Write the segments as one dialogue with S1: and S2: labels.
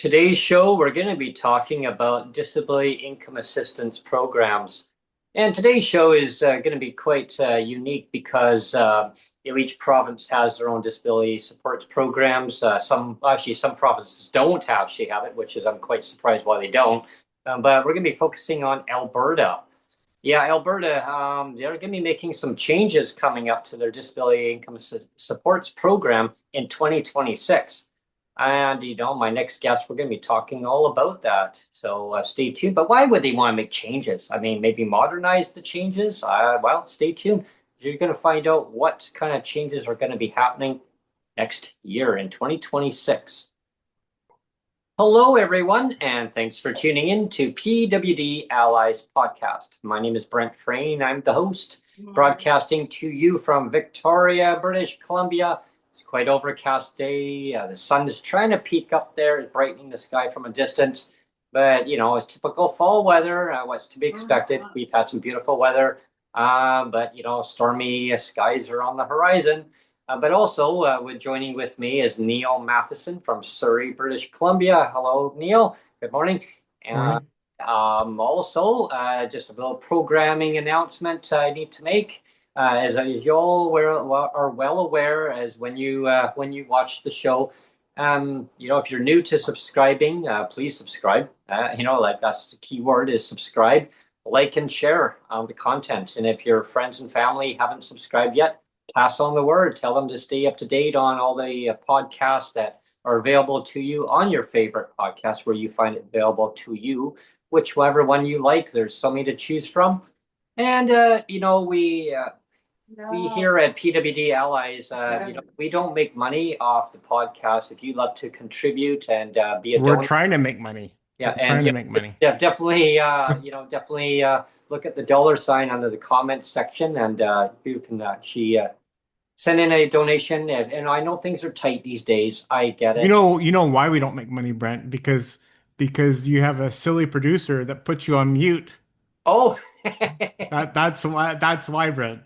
S1: Today's show, we're going to be talking about disability income assistance programs. And today's show is going to be quite unique because each province has their own disability supports programs. Some provinces don't actually have it, which is I'm quite surprised why they don't. But we're going to be focusing on Alberta. Yeah, Alberta, they're going to be making some changes coming up to their disability income supports program in 2026. And, my next guest, we're going to be talking all about that. So stay tuned. But why would they want to make changes? I mean, maybe modernize the changes? Well, stay tuned. You're going to find out what kind of changes are going to be happening next year in 2026. Hello, everyone, and thanks for tuning in to PWD Allies podcast. My name is Brent Frain. I'm the host, broadcasting to you from Victoria, British Columbia. It's quite overcast day. The sun is trying to peek up there, it's brightening the sky from a distance. But, it's typical fall weather, what's to be expected. We've had some beautiful weather, but, stormy skies are on the horizon. But also, joining with me is Neil Matheson from Surrey, British Columbia. Hello, Neil. Good morning. And also, just a little programming announcement I need to make. As you all are well aware, as when you watch the show, if you're new to subscribing, please subscribe. That's the key word is subscribe, like and share the content. And if your friends and family haven't subscribed yet, pass on the word. Tell them to stay up to date on all the podcasts that are available to you on your favorite podcast where you find it available to you, whichever one you like. There's so many to choose from. And, we here at PWD Allies, we don't make money off the podcast. If you love to contribute and be a donor.
S2: We're trying to make money.
S1: Yeah,
S2: We're trying to make money.
S1: Yeah, definitely, definitely look at the dollar sign under the comments section, and you can actually send in a donation. And I know things are tight these days. I get it.
S2: You know why we don't make money, Brent? Because you have a silly producer that puts you on mute.
S1: Oh,
S2: That's why, Brent.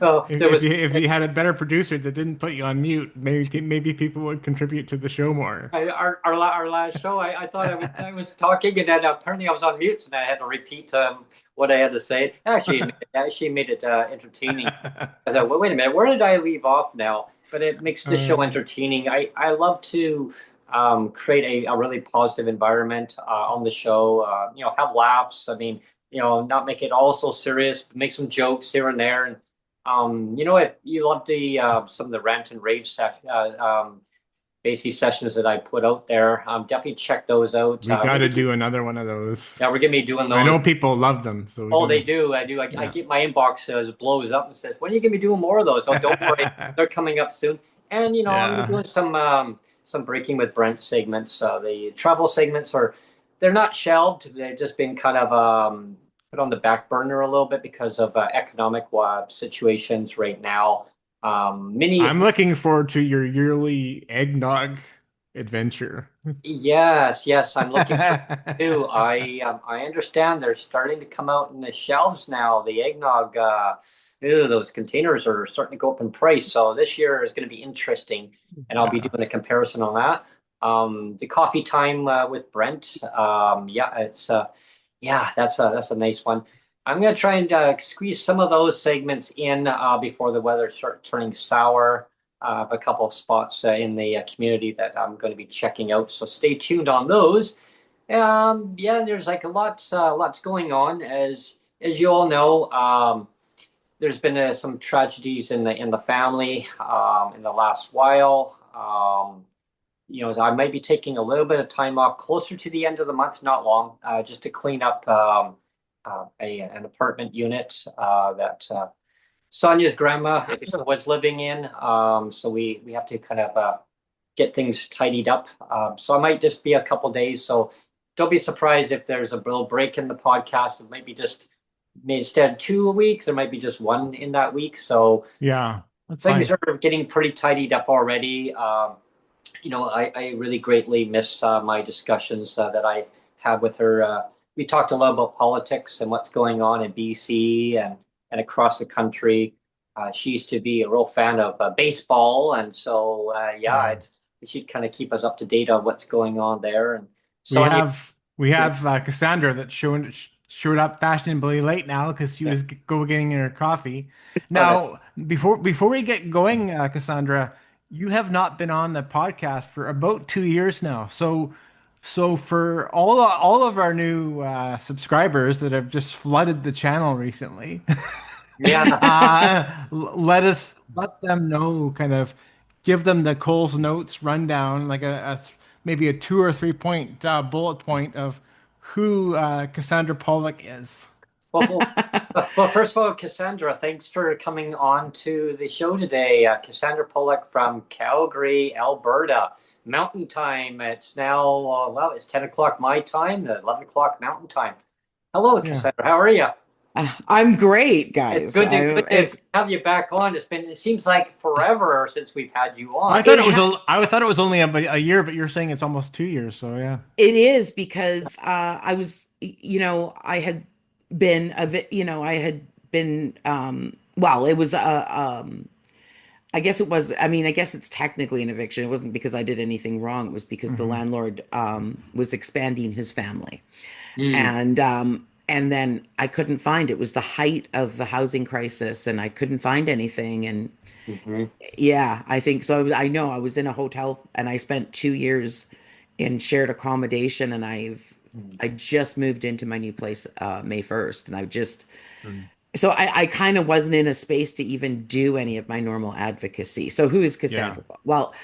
S1: oh,
S2: If you had a better producer that didn't put you on mute, maybe people would contribute to the show more.
S1: Our last show, I thought I was talking, and then apparently I was on mute, and I had to repeat what I had to say. Actually made it entertaining. I thought, well, wait a minute, where did I leave off now? But it makes the show entertaining. I love to create a really positive environment on the show. Have laughs. I mean, not make it all so serious, but make some jokes here and there. And if you love the some of the rant and rage basically sessions that I put out there, definitely check those out.
S2: We got to do another one of those.
S1: Yeah, we're gonna be doing those.
S2: I know people love them.
S1: They do. I do. I get my inbox blows up and says, "When are you gonna be doing more of those?" So don't worry, they're coming up soon. And I'm doing some Breaking with Brent segments. The travel segments they're not shelved. They've just been kind of put on the back burner a little bit because of economic situations right now.
S2: I'm looking forward to your yearly eggnog adventure.
S1: Yes, I'm looking for too. I understand they're starting to come out in the shelves now. The eggnog, those containers are starting to go up in price. So this year is going to be interesting, and I'll be doing a comparison on that. The coffee time with Brent. It's that's a nice one. I'm going to try and squeeze some of those segments in before the weather starts turning sour. I have a couple of spots in the community that I'm going to be checking out, so stay tuned on those. There's like lots going on as you all know. There's been some tragedies in the family in the last while. I might be taking a little bit of time off closer to the end of the month, not long, just to clean up an apartment unit that Sonia's grandma was living in. So we have to kind of get things tidied up. So I might just be a couple days. So don't be surprised if there's a little break in the podcast. It might be just instead of 2 weeks, there might be just one in that week. So
S2: yeah,
S1: things are getting pretty tidied up already. I really greatly miss my discussions that I had with her. We talked a lot about politics and what's going on in BC and across the country. She used to be a real fan of baseball, and so she'd kind of keep us up to date on what's going on there. And
S2: We
S1: Sonia,
S2: have we have Cassandra that showed up fashionably late now because she
S1: yeah,
S2: was go getting her coffee.
S1: oh, that,
S2: Now, before we get going, Cassandra, you have not been on the podcast for about 2 years now. So for all of our new subscribers that have just flooded the channel recently,
S1: yeah.
S2: let them know, kind of give them the Coles Notes rundown, like maybe a 2 or 3 point bullet point of who Cassandra Pollock is.
S1: Well, first of all, Cassandra, thanks for coming on to the show today. Cassandra Pollock from Calgary, Alberta. Mountain time. It's now, well, it's 10 o'clock my time, 11 o'clock mountain time. Hello,
S2: Yeah.
S1: Cassandra. How are you?
S3: I'm great,
S1: It's
S3: guys.
S1: good to
S3: I
S1: good to
S3: it's
S1: have you back on. It seems like forever since we've had you
S2: I
S1: on.
S2: thought
S3: it
S2: it was
S3: ha
S2: I thought it was only a year, but you're saying it's almost 2 years. So yeah.
S3: it is because I was, I had been I had been well, it was I guess it was, I mean, I guess it's technically an eviction. It wasn't because I did anything wrong. It was because the
S2: Hmm.
S3: landlord was expanding his family.
S1: Mm,
S3: And then I couldn't find it was the height of the housing crisis and I couldn't find anything and
S1: hmm.
S3: yeah, I think so. I know I was in a hotel and I spent 2 years in shared accommodation and I just moved into my new place May 1st and I've just
S2: Mm.
S3: so I kind of wasn't in a space to even do any of my normal advocacy. So who is
S2: Yeah.
S3: Cassandra? Well,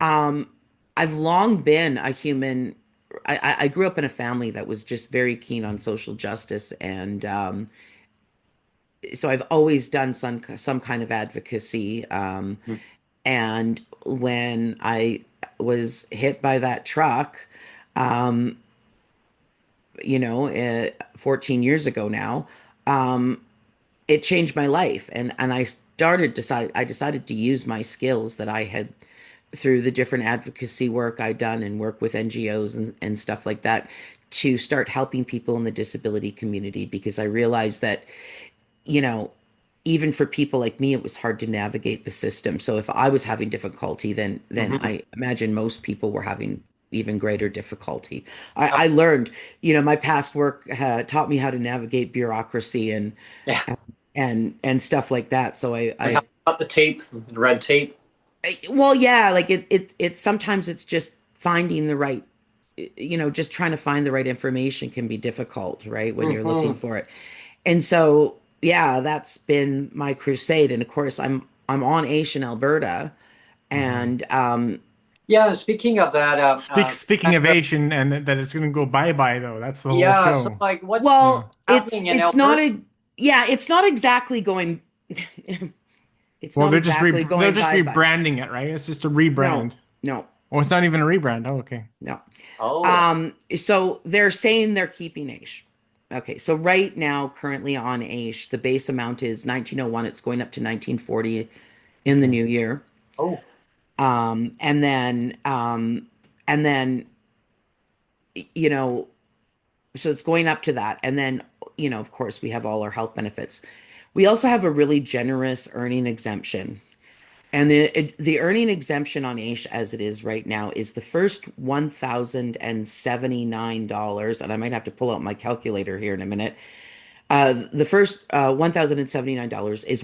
S3: um, I've long been a human. I grew up in a family that was just very keen on social justice, and so I've always done some kind of advocacy. And when I was hit by that truck, um, 14 years ago now, it changed my life, and I decided to use my skills that I had through the different advocacy work I'd done and work with NGOs and stuff like that to start helping people in the disability community because I realized that, you know, even for people like me, it was hard to navigate the system. So if I was having difficulty, then
S1: Hmm.
S3: I imagine most people were having even greater difficulty. I learned, my past work taught me how to navigate bureaucracy
S1: Yeah.
S3: and stuff like that. So
S1: And how about the tape, the red tape?
S3: well, yeah, like it's sometimes it's just finding the right, just trying to find the right information can be difficult, right? When you're looking
S1: Hmm.
S3: for it. And so, yeah, that's been my crusade. And of course, I'm on AISH in Alberta,
S2: Hmm.
S3: and
S1: Yeah, speaking of that,
S2: Speaking of Asian and that it's going to go bye-bye though. That's the whole
S1: yeah, so
S2: show.
S1: like what's
S2: Yeah.
S3: well, it's
S1: happening in
S3: it's not
S1: Alberta?
S3: a yeah, it's not exactly going. It's
S2: Well,
S3: not exactly
S2: they'll
S3: going
S2: just
S3: bye bye.
S2: rebranding it, right? It's just a
S3: No,
S2: rebrand.
S3: no,
S2: Oh, it's not even a rebrand. Oh, okay.
S3: no.
S1: Oh,
S3: So they're saying they're keeping AISH. Okay, so right now, currently on AISH, the base amount is 1901. It's going up to 1940 in the
S2: Okay.
S3: new year.
S1: oh,
S3: Um, and then, um, and then, you know, so it's going up to that. And then, of course, we have all our health benefits. We also have a really generous earning exemption. And the earning exemption on AISH as it is right now is the first $1,079, and I might have to pull out my calculator here in a minute. The first $1,079 is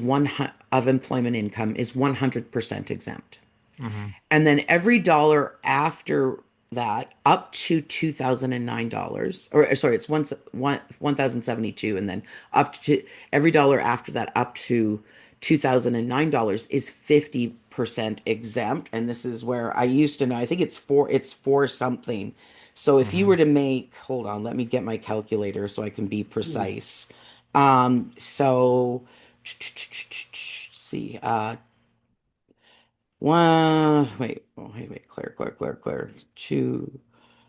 S3: of employment income is 100% exempt.
S2: Hmm.
S3: And then every dollar after that up to $2,009, or sorry, it's 1,072, and then up to every dollar after that up to $2,009 is 50% exempt. And this is where I used to know, I think it's for something. So if you
S2: Hmm.
S3: were to make, hold on, let me get my calculator so I can be
S1: hmm.
S3: precise. So see, Claire.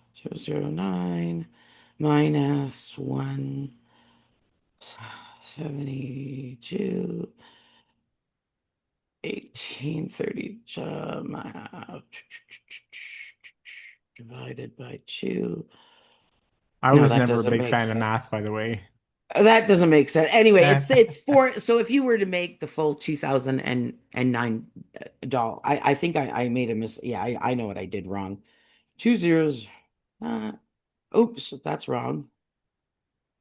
S3: 2009 minus 172, 1830 divided by two.
S2: I
S3: No,
S2: was
S3: that
S2: never a
S3: doesn't
S2: big
S3: make
S2: fan of math,
S3: sense.
S2: by the way.
S3: That doesn't make sense. Anyway,
S2: Uh,
S3: it's four. So if you were to make the full 2009 doll, I think I made a mis. Yeah, I know what I did wrong. Two zeros. Uh, oops, that's wrong.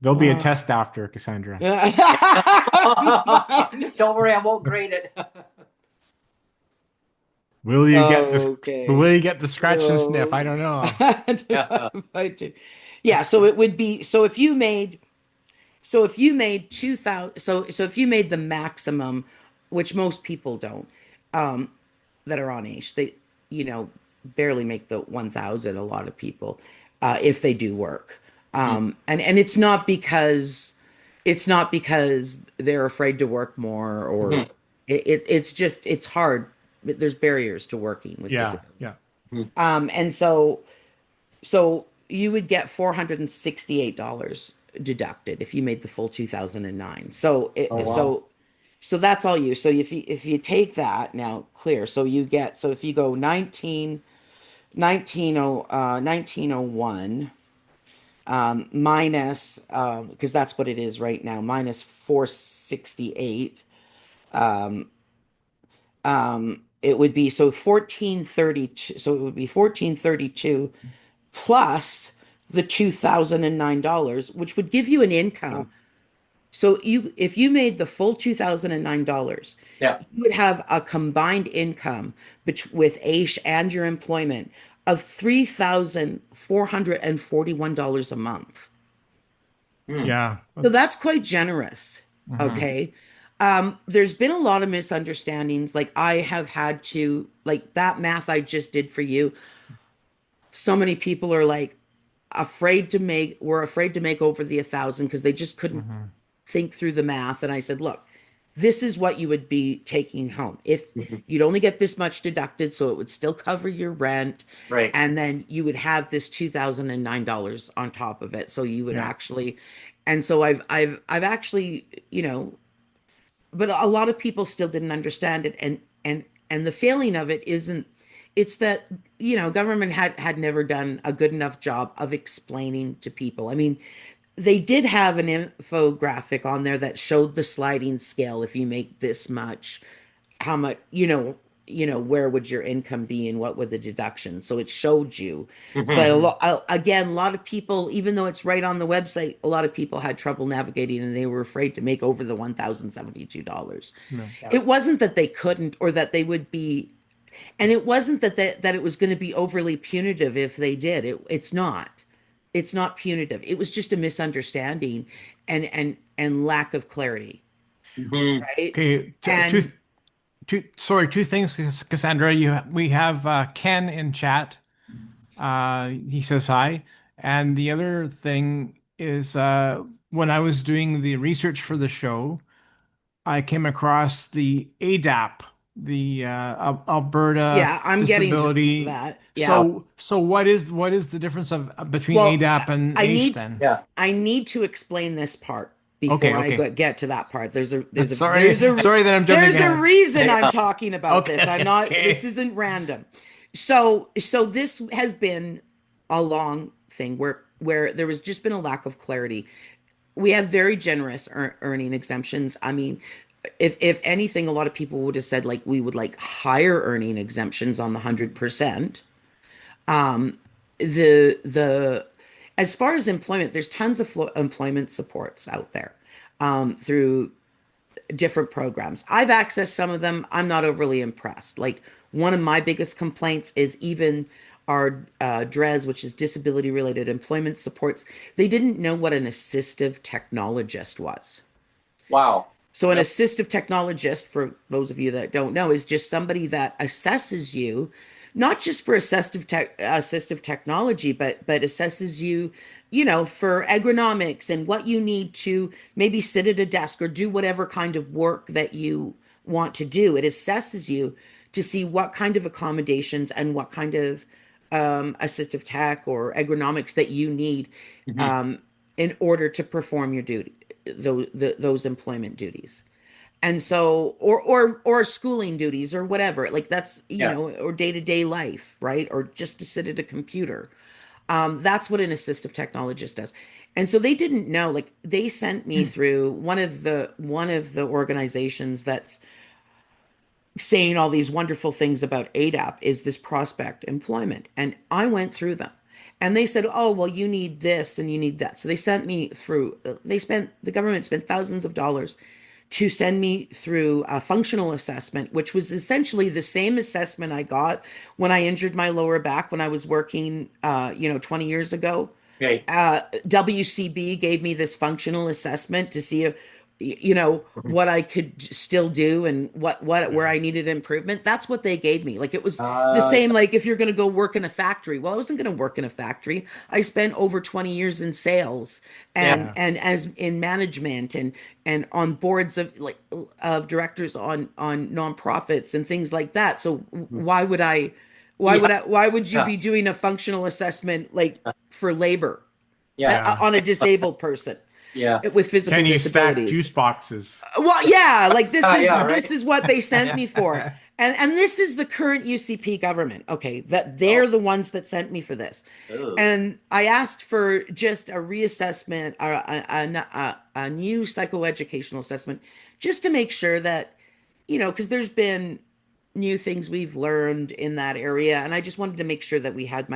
S2: there'll be a
S3: Uh,
S2: test after, Cassandra.
S3: mine.
S1: Don't worry, I won't grade it.
S2: Will you get this? Will
S3: Okay.
S2: you get the scratch and sniff? I don't know.
S1: Yeah.
S3: Yeah, so it would be so if you made 2000 so if you made the maximum, which most people don't, um that are on AISH, they you know barely make the 1000, a lot of people, if they do work. And it's not because they're afraid to work more, or
S1: Mhm.
S3: it's just it's hard. There's barriers to working with
S2: Yeah,
S3: disability.
S2: yeah.
S1: Mhm.
S3: And so you would get $468 deducted if you made the full 2009. So
S1: Oh
S3: it
S1: wow.
S3: so that's all you. So if you take that now clear, so you get, so if you go 1901, minus, because that's what it is right now, minus 468, it would be, so 1432, so it would be 1432 plus the $2009, which would give you an income. So if you made the full $2009,
S1: Yeah.
S3: you would have a combined income with AISH and your employment of $3,441 a month.
S1: Mm.
S2: Yeah.
S3: So that's quite generous.
S2: Mhm.
S3: Okay. There's been a lot of misunderstandings. Like, I have had to, like, that math I just did for you. So many people are like were afraid to make over the 1,000 because they just couldn't
S2: Mhm.
S3: think through the math. And I said, look, this is what you would be taking home. If
S1: Mhm.
S3: you'd only get this much deducted, so it would still cover your rent.
S1: Right.
S3: And then you would have this $2,009 on top of it. So you would
S2: Yeah.
S3: actually, and so I've actually, but a lot of people still didn't understand it. And the failing of it isn't, it's that, government had never done a good enough job of explaining to people. I mean, they did have an infographic on there that showed the sliding scale. If you make this much, how much, where would your income be and what would the deduction? So it showed you. But
S1: Mhm.
S3: again, a lot of people, even though it's right on the website, a lot of people had trouble navigating, and they were afraid to make over the $1,072.
S2: Yeah.
S1: Yeah.
S3: It wasn't that they couldn't, or that they would be, and it wasn't that it was going to be overly punitive if they did. It's not. It's not punitive. It was just a misunderstanding and lack of clarity,
S1: Mhm.
S3: right?
S2: Okay.
S3: And
S2: Sorry, two things, Cassandra. We have Ken in chat. He says hi. And the other thing is, when I was doing the research for the show, I came across the ADAP, the Alberta
S3: yeah, I'm getting to
S2: Disability.
S3: that. Yeah.
S2: So what is the difference of between
S3: Well,
S2: ADAP and
S3: I
S2: AISH
S3: need
S2: then?
S1: Yeah.
S3: I need to explain this part
S2: Okay,
S3: before I
S2: okay.
S3: get to that part. There's a there's a
S2: Sorry, sorry that I'm jumping
S3: there's a
S2: ahead.
S3: reason I'm
S1: Yeah.
S3: talking about this. I'm
S2: Okay,
S3: not, this
S2: okay.
S3: isn't random. So this has been a long thing where there was just been a lack of clarity. We have very generous earning exemptions. I mean, if anything, a lot of people would have said, like, we would like higher earning exemptions on the 100%. The As far as employment, there's tons of employment supports out there, through different programs. I've accessed some of them. I'm not overly impressed. Like, one of my biggest complaints is even our DRES, which is disability related employment supports. They didn't know what an assistive technologist was.
S1: Wow.
S3: So an
S1: Yep.
S3: assistive technologist, for those of you that don't know, is just somebody that assesses you, not just for assistive technology, but assesses you, for ergonomics and what you need to maybe sit at a desk or do whatever kind of work that you want to do. It assesses you to see what kind of accommodations and what kind of assistive tech or ergonomics that you need,
S1: Mhm.
S3: um, in order to perform your duty, those employment duties. And so, or schooling duties or whatever, like, that's,
S1: Yeah.
S3: or day-to-day life, right? Or just to sit at a computer. That's what an assistive technologist does. And so they didn't know, like they sent me through one of the organizations that's saying all these wonderful things about ADAP is this prospect employment. And I went through them. And they said, "Oh, well, you need this and you need that." So they sent me through, the government spent thousands of dollars to send me through a functional assessment, which was essentially the same assessment I got when I injured my lower back when I was working, 20 years ago.
S1: Okay.
S3: WCB gave me this functional assessment to see if, what I could still do and where I needed improvement. That's what they gave me. Like it was the
S1: Uh,
S3: same, like if you're going to go work in a factory. Well, I wasn't going to work in a factory. I spent over 20 years in sales
S1: yeah.
S2: Yeah.
S3: and as in management and on boards of directors on nonprofits and things like that. So
S1: Yeah.
S3: why would you
S1: Yeah.
S3: be doing a functional assessment like for labor
S1: Yeah.
S3: on a disabled person
S1: Yeah.
S3: with physical
S2: Can you stack juice
S3: disabilities?
S2: boxes?
S3: Well, yeah, like
S1: Yeah.
S3: this
S1: Right.
S3: is what they sent
S1: Yeah.
S3: me for. And this is the current UCP government. Okay, that
S1: Oh.
S3: they're the ones that sent me for this.
S1: Oh.
S3: And I asked for just a reassessment, a new psychoeducational assessment, just to make sure that, because there's been new things we've learned in that area. And I just wanted to make sure that we had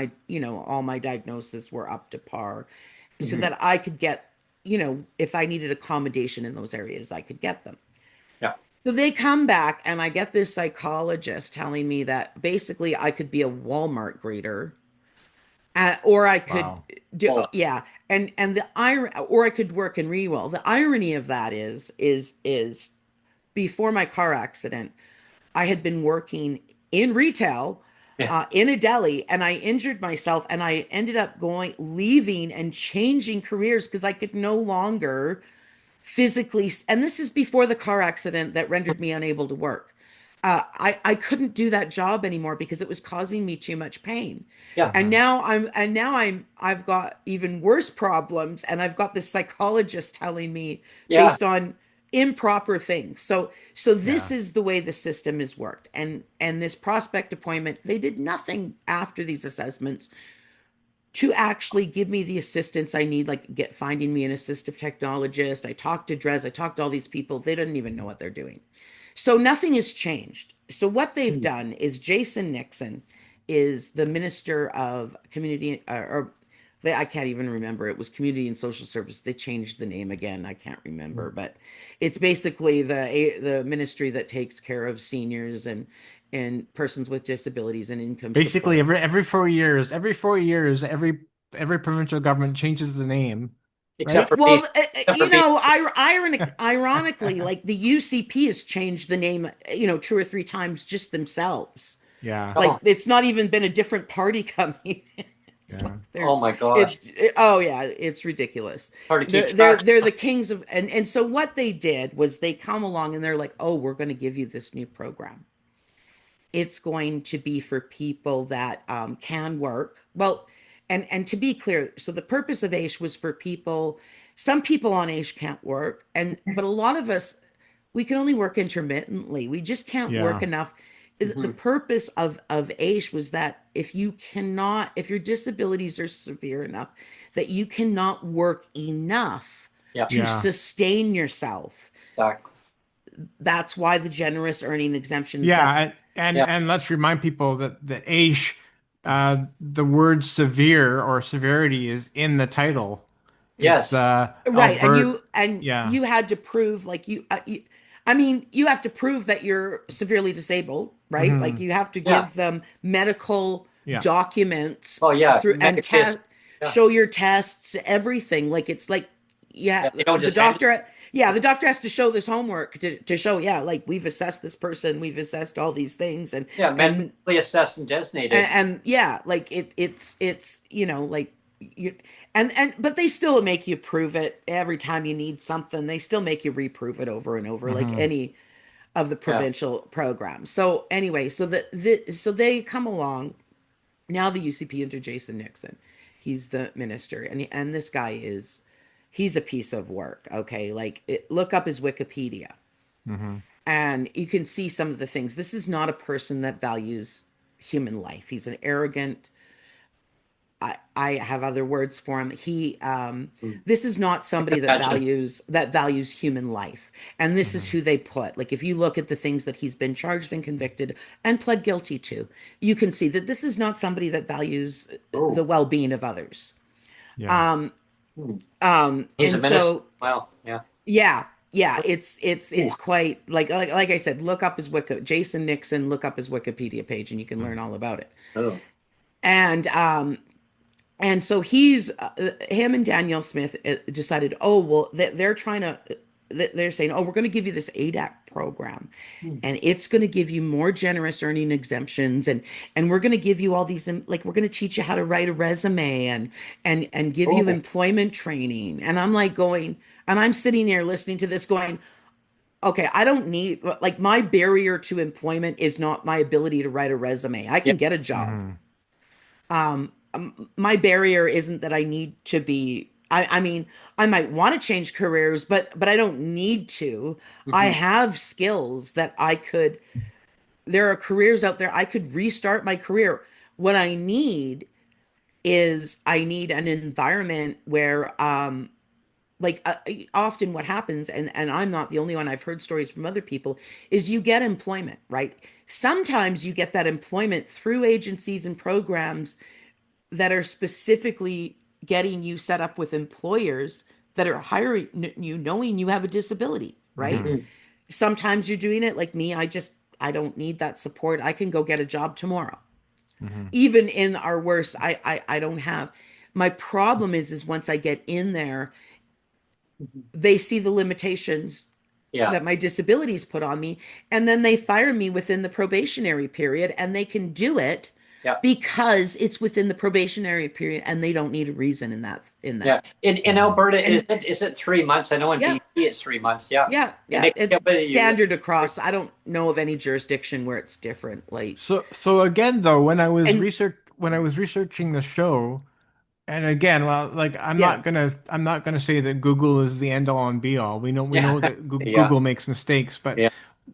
S3: all my diagnoses were up to par so
S1: Mhm.
S3: that I could get, if I needed accommodation in those areas, I could get them.
S1: Yeah.
S3: So they come back and I get this psychologist telling me that basically I could be a Walmart greeter, or I could
S2: Wow.
S3: do,
S1: Oh.
S3: yeah. And the iron, or I could work in Rewell. The irony of that is before my car accident, I had been working in retail,
S1: Yeah.
S3: in a deli, and I injured myself, and I ended up leaving and changing careers because I could no longer physically. And this is before the car accident that rendered me unable to work. I couldn't do that job anymore because it was causing me too much pain.
S1: Yeah.
S3: I've got even worse problems, and I've got this psychologist telling me
S1: Yeah.
S3: based on improper things. So this
S2: Yeah.
S3: is the way the system is worked. And this prospect appointment, they did nothing after these assessments to actually give me the assistance I need, like finding me an assistive technologist. I talked to Dres, I talked to all these people. They don't even know what they're doing. So nothing has changed. So what they've
S1: Mm.
S3: done is Jason Nixon is the Minister of Community, I can't even remember. It was Community and Social Service. They changed the name again. I can't remember, but it's basically the ministry that takes care of seniors and persons with disabilities and income
S2: Basically,
S3: support.
S2: every 4 years, every provincial government changes the name,
S1: Except
S2: right?
S1: for
S3: Well,
S1: B. Except for B.
S3: ironically, like the UCP has changed the name, two or three times just themselves.
S2: Yeah.
S3: Like
S1: Oh.
S3: it's not even been a different party coming. It's like
S2: Yeah.
S3: they're,
S1: Oh my gosh.
S3: oh yeah, it's ridiculous.
S1: Hard to keep
S3: They're
S1: track.
S3: they're the kings of, and so what they did was they come along and they're like, oh, we're going to give you this new program. It's going to be for people that can work. Well, and to be clear, so the purpose of AISH was for people. Some people on AISH can't work, but a lot of us, we can only work intermittently. We just can't work
S2: Yeah.
S3: enough. The
S1: Mhm.
S3: purpose of AISH was that if your disabilities are severe enough that you cannot work enough
S1: Yeah.
S3: to
S2: Yeah.
S3: sustain yourself,
S1: Exactly.
S3: that's why the generous earning exemptions.
S2: Yeah.
S3: That's
S1: Yeah.
S2: And let's remind people that AISH, the word severe or severity is in the title. It's
S1: Yes.
S3: right. and
S2: Alberta.
S3: you and
S2: Yeah.
S3: you had to prove like I mean, you have to prove that you're severely disabled, right? Like
S2: Hmm.
S3: you have to
S1: Yeah.
S3: give them medical
S2: Yeah.
S3: documents
S1: Oh yeah.
S3: through and
S1: Medication. Yeah.
S3: show your tests, everything. Like it's like, yeah,
S1: Yeah. They don't
S3: the
S1: just hand
S3: doctor, yeah, the doctor has to show this homework to show, yeah, like we've assessed this person, we've assessed all these things,
S1: Yeah,
S3: and
S1: medically assessed and designated.
S3: and yeah, like it's like you and but they still make you prove it every time you need something. They still make you reprove it over and over, like
S2: Hmm.
S3: any of the
S1: Yeah.
S3: provincial programs. So anyway, so they come along now. The UCP under Jason Nixon, he's the minister, and this guy he's a piece of work. Okay, like look up his Wikipedia,
S2: Hmm.
S3: and you can see some of the things. This is not a person that values human life. He's an arrogant, I have other words for him.
S1: Mm.
S3: This is not
S1: I can
S3: somebody
S1: imagine.
S3: that values human life. And this is
S2: Mhm.
S3: who they put. Like if you look at the things that he's been charged and convicted and pled guilty to, you can see that this is not somebody that values the
S1: Oh,
S3: well-being of others.
S2: Yeah.
S3: Um,
S1: hmm. He's a
S3: and
S1: minister.
S3: so
S1: Wow. Yeah.
S3: yeah, yeah, it's
S1: Ooh.
S3: quite like I said, look up his Wiki, Jason Nixon, look up his Wikipedia page and you can learn
S2: Mhm.
S3: all about it.
S1: Oh.
S3: And so he's him and Danielle Smith decided, oh well, they're trying to, they're saying, oh, we're going to give you this ADAP program,
S1: Hmm.
S3: and it's going to give you more generous earning exemptions, and we're going to give you all these, like we're going to teach you how to write a resume, and give you
S1: Oh.
S3: employment training, and I'm like going, and I'm sitting there listening to this going, okay, I don't need, like my barrier to employment is not my ability to write a resume. I
S1: Yeah.
S3: can get a job.
S2: Mhm.
S3: My barrier isn't that I need to be, I mean, I might want to change careers, but I don't need to. I
S1: Hmm.
S3: have skills that I could, there are careers out there I could restart my career. What I need is I need an environment where like often what happens, and I'm not the only one, I've heard stories from other people, is you get employment, right? Sometimes you get that employment through agencies and programs that are specifically getting you set up with employers that are hiring you knowing you have a disability, right?
S2: Mhm.
S1: Hmm.
S3: Sometimes you're doing it like me. I don't need that support. I can go get a job tomorrow.
S2: Mhm.
S3: Even in our worst, I don't have. My problem is once I get in there, they see the limitations
S1: Yeah.
S3: that my disabilities put on me, and then they fire me within the probationary period, and they can do it
S1: Yeah.
S3: because it's within the probationary period and they don't need a reason in
S1: Yeah.
S3: that.
S1: In
S2: Mhm.
S1: Alberta,
S3: And
S1: is it 3 months? I know in
S3: yeah,
S1: BC it's 3 months. Yeah.
S3: yeah,
S1: And
S3: yeah,
S1: they
S3: it's
S1: yeah, but you.
S3: standard across. I don't know of any jurisdiction where it's different. Like,
S2: So again though,
S3: and
S2: when I was researching the show, and again, well, like
S3: yeah,
S2: I'm not gonna say that Google is the end all and be all. We
S1: Yeah.
S2: know that
S1: Yeah.
S2: Google makes mistakes, but
S1: Yeah.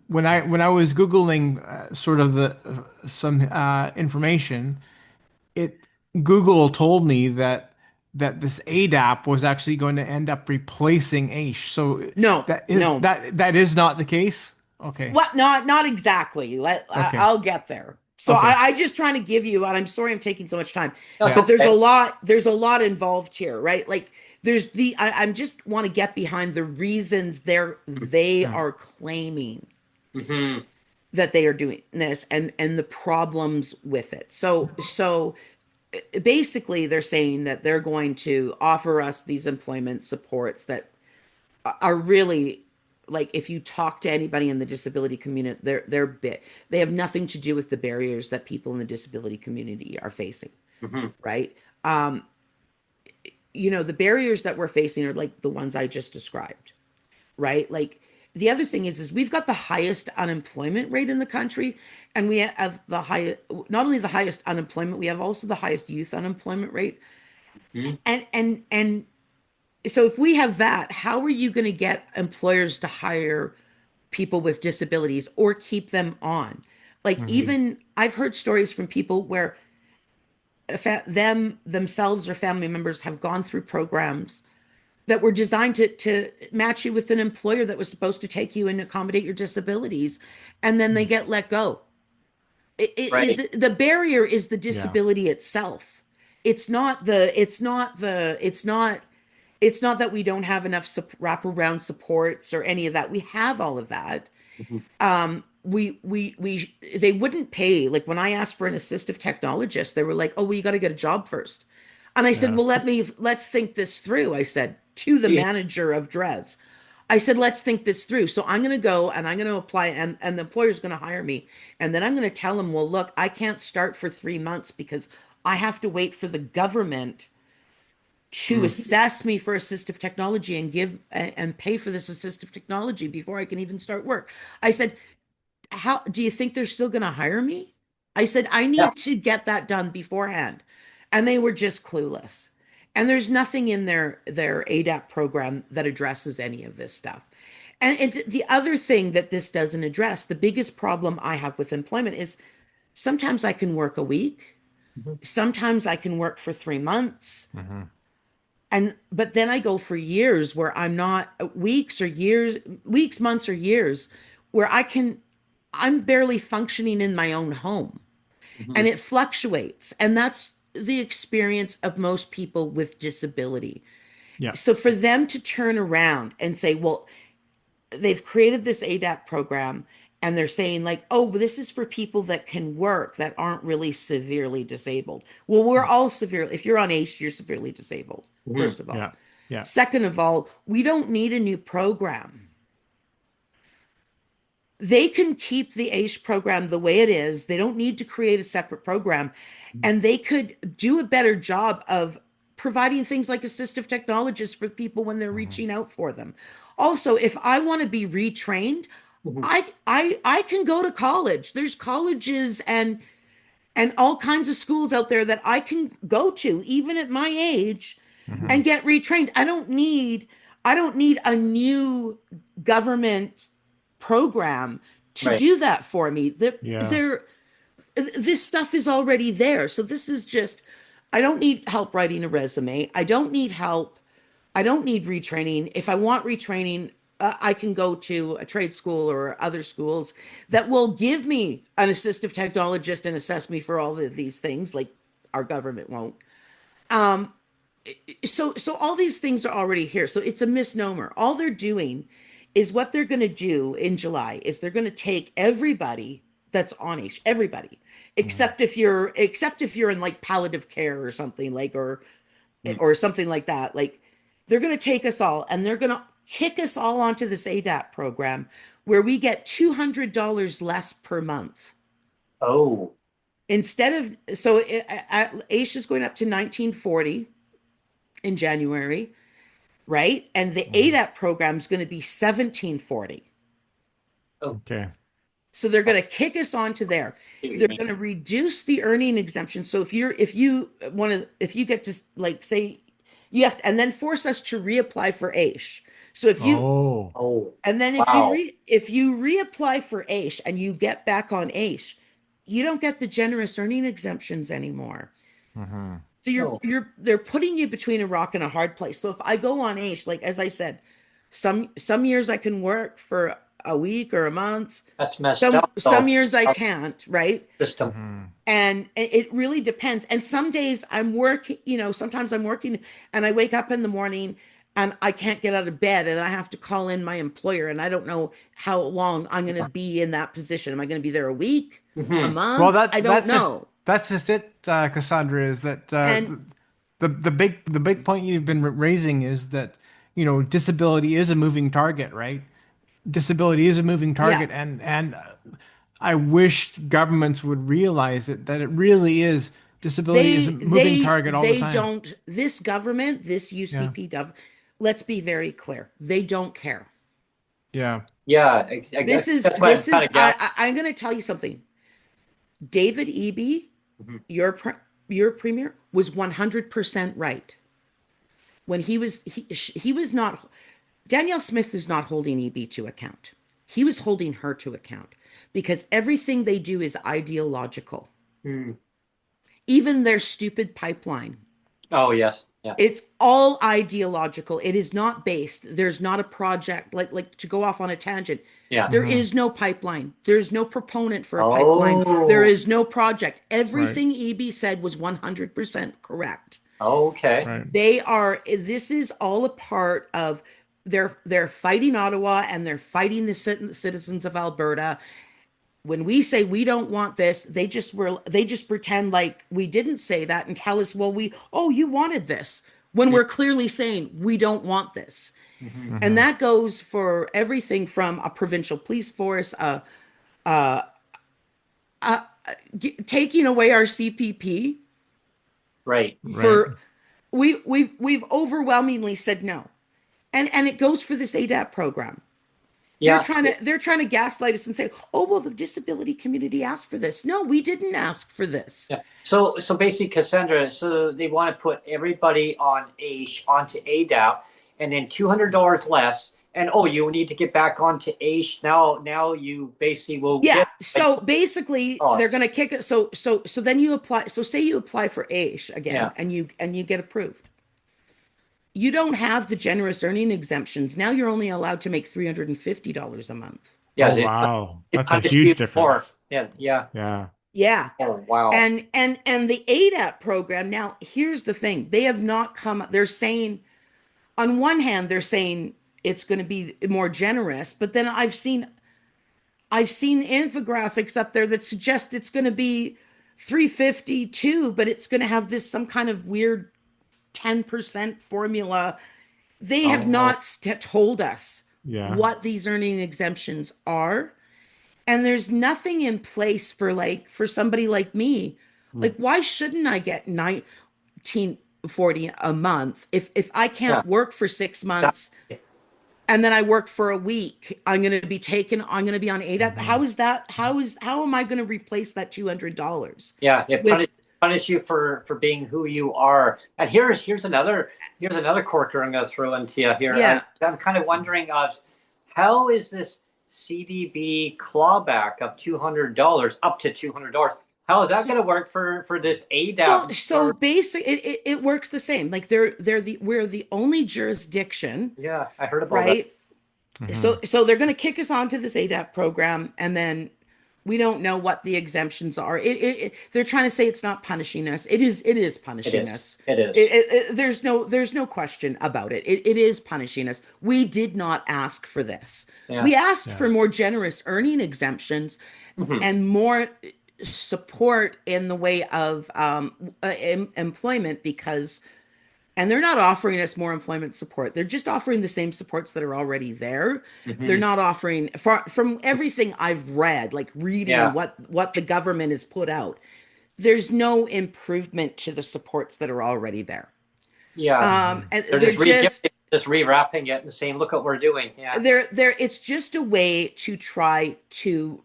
S2: when I was Googling sort of the some information, it Google told me that this ADAP was actually going to end up replacing AISH. So
S3: no, no.
S2: that is not the case. Okay.
S3: What? Not exactly.
S2: Okay.
S3: I'll get there. So
S2: Okay.
S3: I just trying to give you, and I'm sorry I'm taking so much time,
S1: No, it's
S2: Yeah.
S3: but there's a
S1: okay.
S3: lot. There's a lot involved here, right? Like there's I'm just want to get behind the reasons they
S2: Yeah.
S3: are claiming
S1: Hmm.
S3: that they are doing this, and the problems with it. So basically they're saying that they're going to offer us these employment supports that are really, like if you talk to anybody in the disability community, they have nothing to do with the barriers that people in the disability community are facing,
S1: Hmm.
S3: right? The barriers that we're facing are like the ones I just described, right? Like the other thing is we've got the highest unemployment rate in the country, and we have the highest, not only the highest unemployment, we have also the highest youth unemployment rate.
S1: Hmm.
S3: And so if we have that, how are you going to get employers to hire people with disabilities or keep them on? Like
S2: Mhm.
S3: even I've heard stories from people where them themselves or family members have gone through programs that were designed to match you with an employer that was supposed to take you and accommodate your disabilities, and then they get let go.
S1: Right.
S3: The barrier is the
S2: Yeah.
S3: disability itself. It's not that we don't have enough wraparound supports or any of that. We have all of that.
S1: Mhm.
S3: They wouldn't pay. Like when I asked for an assistive technologist, they were like, "Oh, well, you got to get a job first." And I said,
S2: Yeah.
S3: "Well, let's think this through." I said to the
S1: Yeah.
S3: manager of Dres, I said, "Let's think this through." So I'm going to go and I'm going to apply, and the employer's going to hire me, and then I'm going to tell him, "Well, look, I can't start for 3 months because I have to wait for the government to
S1: Mm.
S3: assess me for assistive technology and give and pay for this assistive technology before I can even start work." I said, "How do you think they're still going to hire me?" I said, "I
S1: Yeah.
S3: need to get that done beforehand." And they were just clueless. And there's nothing in their ADAP program that addresses any of this stuff. And the other thing that this doesn't address, the biggest problem I have with employment is sometimes I can work a week,
S1: Mhm.
S3: Sometimes I can work for 3 months.
S2: Mhm.
S3: But then I go for years where I'm not weeks or years, weeks, months or years where I'm barely functioning in my own home. And
S1: Mhm.
S3: it fluctuates. And that's the experience of most people with disability.
S2: Yeah.
S3: So for them to turn around and say, well, they've created this ADAP program and they're saying like, oh, this is for people that can work that aren't really severely disabled. Well, we're all severely, if you're on AISH, you're severely disabled,
S1: Mhm.
S3: first of all.
S2: Yeah. Yeah.
S3: Second of all, we don't need a new program. They can keep the AISH program the way it is. They don't need to create a separate program. And they could do a better job of providing things like assistive technologists for people when they're
S2: Mhm.
S3: reaching out for them. Also, if I want to be retrained,
S1: Mhm.
S3: I can go to college. There's colleges and all kinds of schools out there that I can go to, even at my age, and
S2: Mhm.
S3: get retrained. I don't need a new government program to
S1: Right.
S3: do that for me.
S2: Yeah.
S3: This stuff is already there. So this is just, I don't need help writing a resume. I don't need help. I don't need retraining. If I want retraining, I can go to a trade school or other schools that will give me an assistive technologist and assess me for all of these things, like our government won't. So all these things are already here. So it's a misnomer. All they're doing is what they're going to do in July is they're going to take everybody that's on age, everybody,
S2: Mhm.
S3: except if you're in like palliative care or something like
S1: Mhm.
S3: or something like that. Like they're going to take us all and they're going to kick us all onto this ADAP program where we get $200 less per month.
S1: Oh.
S3: Instead of, so AISH is going up to 1940 in January, right? And the
S2: Mhm.
S3: ADAP program is going to be 1740.
S1: Oh.
S2: Okay.
S3: So they're going to kick us onto there.
S1: See what you
S3: They're
S1: mean.
S3: going to reduce the earning exemption. So if you want to, if you get to like say you have to, and then force us to reapply for AISH. So if you,
S2: Oh.
S1: Oh.
S3: and then
S1: Wow.
S3: if you reapply for AISH and you get back on AISH, you don't get the generous earning exemptions anymore.
S2: Mhm.
S3: So
S1: Oh.
S3: they're putting you between a rock and a hard place. So if I go on AISH, like as I said, some years I can work for a week or a month.
S1: That's messed up
S3: Some
S1: though.
S3: years I
S1: Our
S3: can't, right?
S1: system.
S2: Mhm.
S3: And it really depends. And some days I'm working, sometimes I'm working and I wake up in the morning and I can't get out of bed and I have to call in my employer and I don't know how long I'm going to be in that position. Am I going to be there a week, a
S1: Mhm.
S2: Well,
S3: month? I don't know.
S2: that's just it, Cassandra. Is that
S3: And
S2: the big point you've been raising is that disability is a moving target, right? Disability is a moving
S3: yeah,
S2: target, and I wish governments would realize it that it really is disability is a moving target all the
S3: they
S2: time.
S3: don't, this government, this
S2: Yeah,
S3: UCPW, let's be very clear. They don't care.
S2: yeah.
S1: Yeah, I guess that's why I'm kind of gathering.
S3: I'm going to tell you something. David Eby,
S1: Mhm.
S3: your your premier was 100% right. When he was not, Danielle Smith is not holding EB to account. He was holding her to account because everything they do is ideological.
S1: Hmm.
S3: Even their stupid pipeline.
S1: Oh yes. Yeah.
S3: It's all ideological. It is not based. There's not a project like to go off on a tangent.
S1: Yeah.
S3: There
S2: Hmm.
S3: is no pipeline. There is no proponent for a pipeline. There
S1: Oh.
S3: is no project.
S2: Right,
S3: Everything EB said was 100% correct.
S1: Okay.
S2: right.
S3: This is all a part of they're fighting Ottawa and they're fighting the citizens of Alberta. When we say we don't want this, they just pretend like we didn't say that and tell us, well, you wanted this when
S1: Yeah.
S3: we're clearly saying we don't want this.
S1: Mhm.
S3: And
S2: Hmm.
S3: that goes for everything from a provincial police force, taking away our CPP
S1: Right.
S2: Right.
S3: for we've overwhelmingly said no. And it goes for this ADAP program.
S1: Yeah.
S3: They're trying to gaslight us and say, "Oh, well, the disability community asked for this." No, we didn't ask for this.
S1: Yeah. So basically, Cassandra, so they want to put everybody on AISH onto ADAP, and then $200 less, and oh, you need to get back onto AISH now. You basically will
S3: Yeah.
S1: get
S3: So basically, they're
S1: cost.
S3: going to kick it. So then you apply. So say you apply for AISH again,
S1: Yeah.
S3: and you get approved. You don't have the generous earning exemptions. Now you're only allowed to make $350 a month.
S1: Yeah,
S2: Oh, wow.
S1: they
S2: That's a
S1: punish
S2: huge
S1: you more.
S2: difference.
S1: Yeah.
S2: Yeah.
S3: Yeah.
S1: Oh, wow.
S3: And the ADAP program, now here's the thing. They have not come, they're saying, on one hand, they're saying it's going to be more generous, but then I've seen infographics up there that suggest it's going to be 350 too, but it's going to have this some kind of weird 10% formula. They have
S1: Oh,
S3: not told us
S2: Yeah.
S3: what these earning exemptions are. And there's nothing in place for somebody like me. Like, why shouldn't I get 1940 a month if I
S1: yeah.
S3: can't work for 6 months and then I work for a week? I'm going to be on ADAP.
S2: Mhm.
S3: How am I going to replace that $200
S1: Yeah, they
S3: with?
S1: punish you for being who you are. And here's another corker I'm going to throw into you here.
S3: Yeah.
S1: I'm kind of wondering, how is this CDB clawback of $200 up to $200? How is that going to work for this
S3: Well,
S1: ADAP?
S3: so basically, it works the same. Like we're the only jurisdiction,
S1: Yeah, I heard about that.
S3: right?
S2: Mhm.
S3: So they're going to kick us onto this ADAP program, and then we don't know what the exemptions are. They're trying to say it's not punishing us. It is
S1: It
S3: punishing
S1: is.
S3: us.
S1: It is.
S3: There's no question about it. It is punishing us. We did not ask for this.
S1: Yeah.
S3: We asked
S2: Yeah.
S3: for more generous earning exemptions
S1: Mhm.
S3: and more support in the way of employment, because and they're not offering us more employment support. They're just offering the same supports that are already there. They're
S1: Mhm.
S3: not offering, from everything I've read, like reading
S1: Yeah.
S3: what the government has put out, there's no improvement to the supports that are already there.
S1: Yeah.
S2: Mhm.
S3: And
S1: They're
S3: they're
S1: just
S3: just
S1: just rewrapping it and saying, "Look what we're doing." Yeah.
S3: they're it's just a way to try to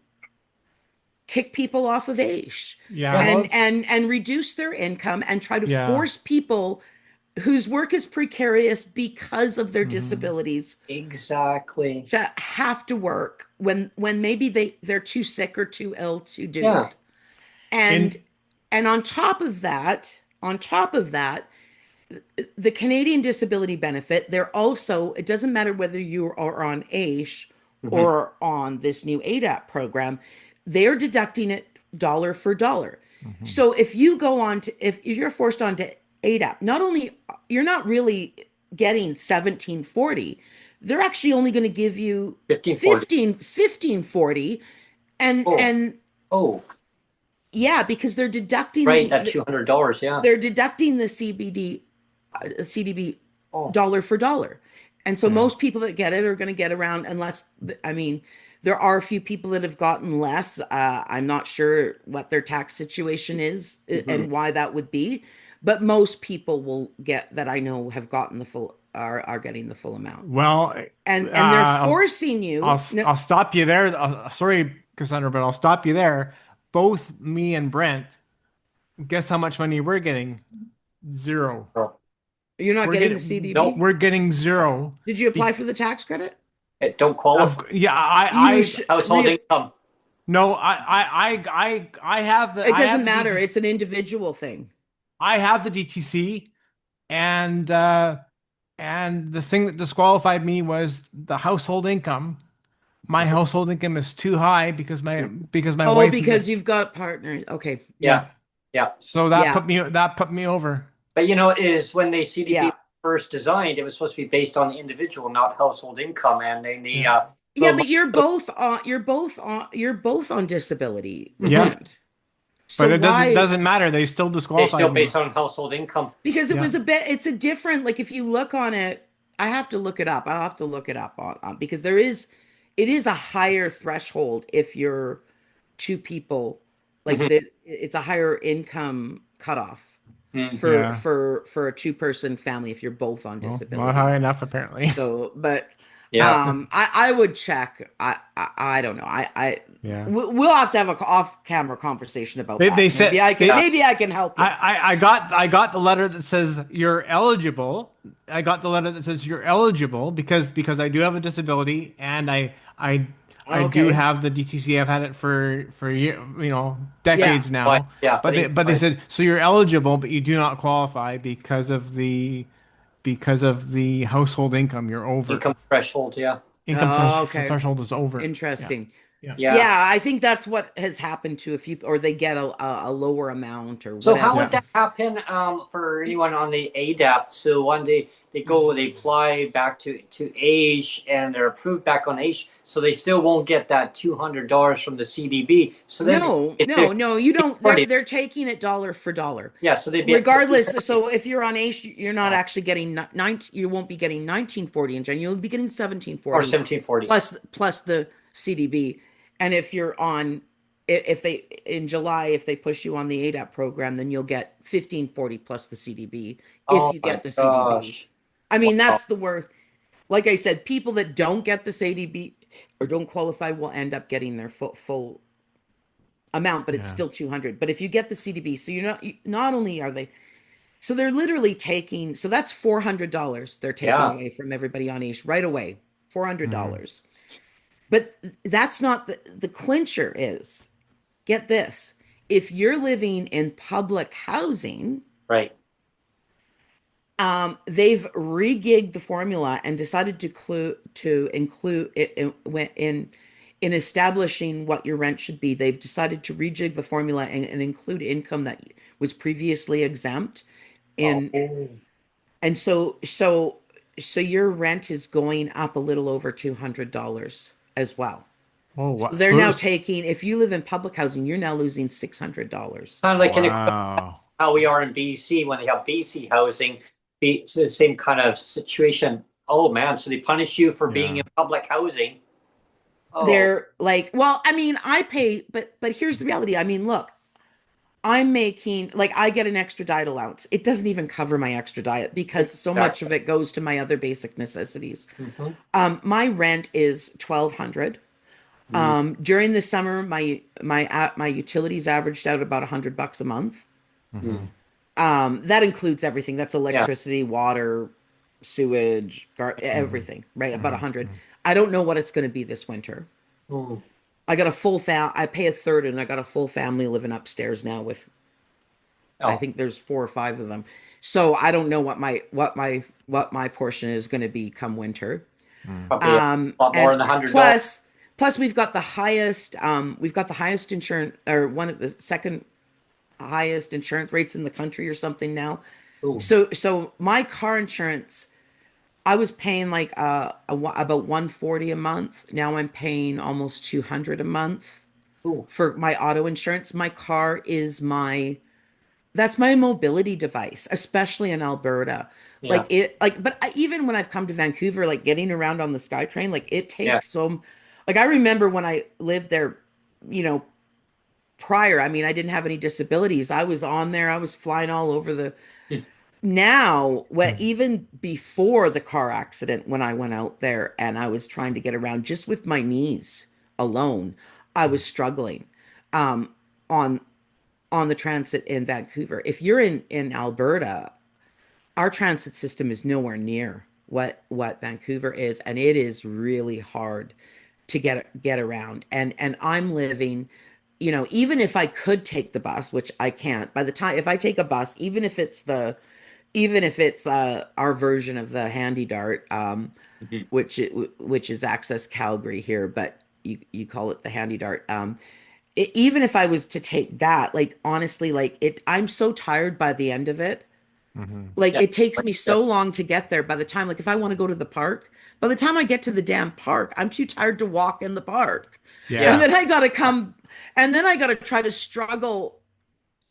S3: kick people off of AISH
S2: Yeah.
S1: Yeah.
S2: Well,
S3: and reduce their income and try to
S2: yeah.
S3: force people whose work is precarious because of their
S2: Mhm.
S3: disabilities
S1: Exactly.
S3: to have to work when maybe they're too sick or too ill to do
S1: Yeah.
S3: it. And
S2: And
S3: on top of that, the Canadian disability benefit, they're also, it doesn't matter whether you are on AISH
S1: Mhm.
S3: or on this new ADAP program, they're deducting it dollar for dollar.
S2: Mhm.
S3: So if you're forced onto ADAP, not only you're not really getting 1740, they're actually only going to give you
S1: 1540.
S3: 1540. and
S1: Oh.
S3: and
S1: Oh.
S3: yeah, because they're deducting
S1: Right. That $200. Yeah.
S3: the CDB
S1: Oh.
S3: dollar for dollar. And so
S2: Yeah.
S3: most people that get it are going to get around, unless, I mean, there are a few people that have gotten less. I'm not sure what their tax situation is
S1: Mhm.
S3: and why that would be, but most people will get, that I know, have gotten the full, are getting the full amount.
S2: Well,
S3: And they're forcing
S2: I'll
S3: you. No,
S2: I'll stop you there. Sorry, Cassandra, but I'll stop you there. Both me and Brent, guess how much money we're getting? Zero.
S1: Oh.
S3: you're not
S2: We're
S3: getting the
S2: getting
S3: CDB.
S1: Don't
S2: we're getting zero.
S3: Did you apply
S2: Be-
S3: for the tax credit?
S1: don't qualify.
S2: yeah,
S3: You should
S1: Household
S3: re
S1: income.
S2: no,
S3: It
S2: I
S3: doesn't
S2: have the
S3: matter.
S2: DTC,
S3: It's an individual thing.
S2: I have the DTC, and the thing that disqualified me was the household income. My household income is too high because my
S3: Oh,
S2: wife.
S3: because you've got partners. Okay.
S2: Yeah,
S1: Yeah. Yeah.
S2: so
S3: Yeah.
S2: that put me over.
S1: But is when the CDB
S3: Yeah.
S1: was first designed, it was supposed to be based on the individual, not household income. And then the
S2: Yeah,
S3: Yeah, but you're both on disability,
S1: Mhm.
S2: yeah,
S3: Brent. So
S2: but it
S3: why?
S2: doesn't matter. They still
S1: They still
S2: disqualified me.
S1: based on household income.
S3: Because
S2: Yeah,
S3: it's a different, like, if you look on it, I have to look it up. I'll have to look it up because it is a higher threshold if you're two people, like
S1: Mhm.
S3: it's a higher income cutoff
S1: Mm.
S3: for
S2: yeah.
S3: for for a two-person family if you're both on
S2: Well, not
S3: disability.
S2: high enough apparently.
S3: So, but
S1: Yeah.
S3: I would check. I don't know.
S2: Yeah.
S3: We'll have to have a off-camera conversation about
S2: They
S3: that.
S2: said they
S3: Maybe I can help you.
S2: I got the letter that says you're eligible. I got the letter that says you're eligible because I do have a disability and I do
S3: Okay.
S2: have the DTC. I've had it for
S3: Yeah.
S2: decades
S1: But
S2: now.
S1: yeah,
S2: But they said so you're eligible, but you do not qualify because of the household income you're over.
S1: income threshold. Yeah.
S3: Oh, okay.
S2: Threshold is over. Yeah.
S3: Interesting.
S2: Yeah.
S1: Yeah.
S3: Yeah, I think that's what has happened to a few, or they get a lower amount or
S1: So how
S3: whatever.
S1: would
S2: Yeah.
S1: that happen for anyone on the ADAP? So one day they go, they apply back to AISH and they're approved back on AISH, so they still won't get that $200 from the CDB. So then
S3: No, you don't.
S1: party.
S3: They're taking it dollar for dollar.
S1: Yeah, so they'd be at
S3: Regardless,
S1: 1440.
S3: so if you're on AISH, you're not actually getting you won't be getting 1940 in January, you'll be getting
S1: Or
S3: 1740
S1: 1740.
S3: plus the CDB. And if you're on if they in July, if they push you on the ADAP program, then you'll get 1540 plus the CDB if
S1: Oh
S3: you
S1: my
S3: get the CDB.
S1: gosh.
S3: I mean,
S1: Wow.
S3: that's the worst. Like I said, people that don't get the CDB or don't qualify will end up getting their full amount, but it's
S2: Yeah.
S3: still 200. But if you get the CDB, so not only are they, so they're literally taking, so that's $400 they're taking
S1: Yeah.
S3: away from everybody on AISH right away,
S2: Mhm.
S3: $400. But that's not the clincher is, get this, if you're living in public housing,
S1: Right.
S3: they've regigged the formula and decided to include it in establishing what your rent should be. They've decided to rejig the formula and include income that was previously exempt in,
S1: Oh.
S3: and so your rent is going up a little over $200 as well.
S2: Oh,
S3: So
S2: what?
S3: they're now taking, if you live in public housing, you're now losing $600.
S1: Kind of like an
S2: Wow.
S1: how we are in BC when they have BC housing. It's the same kind of situation. Oh man, so they punish you for being
S2: Yeah.
S1: in public housing. Oh,
S3: They're like, well, I mean, I pay, but here's the reality. I mean, look, I'm making, like, I get an extra diet allowance. It doesn't even cover my extra diet because so much of
S1: exactly.
S3: it goes to my other basic necessities.
S1: Mm-hmm.
S3: My rent is 1,200.
S1: Mm.
S3: During the summer, my utilities averaged out about $100 a month.
S2: Hmm.
S3: That includes everything. That's
S1: Yeah.
S3: electricity, water, sewage,
S2: Hmm.
S3: everything, right? About
S2: Hmm.
S3: 100. I don't know what it's going to be this winter.
S1: Mm.
S3: I got a I pay a third, and I got a full family living upstairs now with, I
S1: Oh,
S3: think there's 4 or 5 of them. So I don't know what my portion is going to be come winter.
S1: probably a lot more
S3: And
S1: than $100.
S3: plus we've got the highest insurance, or one of the second highest insurance rates in the country or something now.
S1: Ooh,
S3: So my car insurance, I was paying like about 140 a month. Now I'm paying almost 200 a month
S1: ooh,
S3: for my auto insurance. My car is that's my mobility device, especially in Alberta.
S1: yeah,
S3: But even when I've come to Vancouver, like getting around on the SkyTrain, like it
S1: yeah,
S3: takes like I remember when I lived there, you know, prior, I mean, I didn't have any disabilities. I was on there, I was flying all over the,
S1: mm,
S3: now, what, even before the car accident, when I went out there and I was trying to get around just with my knees alone, I was struggling on the transit in Vancouver. If you're in Alberta, our transit system is nowhere near what Vancouver is, and it is really hard to get around. And I'm living, even if I could take the bus, which I can't. By the time, if I take a bus, even if it's our version of the Handy Dart,
S1: mhm.
S3: which is Access Calgary here, but you call it the Handy Dart. Even if I was to take that, like honestly, like I'm so tired by the end of it.
S2: Hmm.
S3: Like
S1: Yeah,
S3: it takes me so long to get there. By the time, like if I want to go to the park, by the time I get to the damn park, I'm too tired to walk in the park. And
S2: Yeah.
S1: yeah,
S3: then I gotta come, and then I gotta try to struggle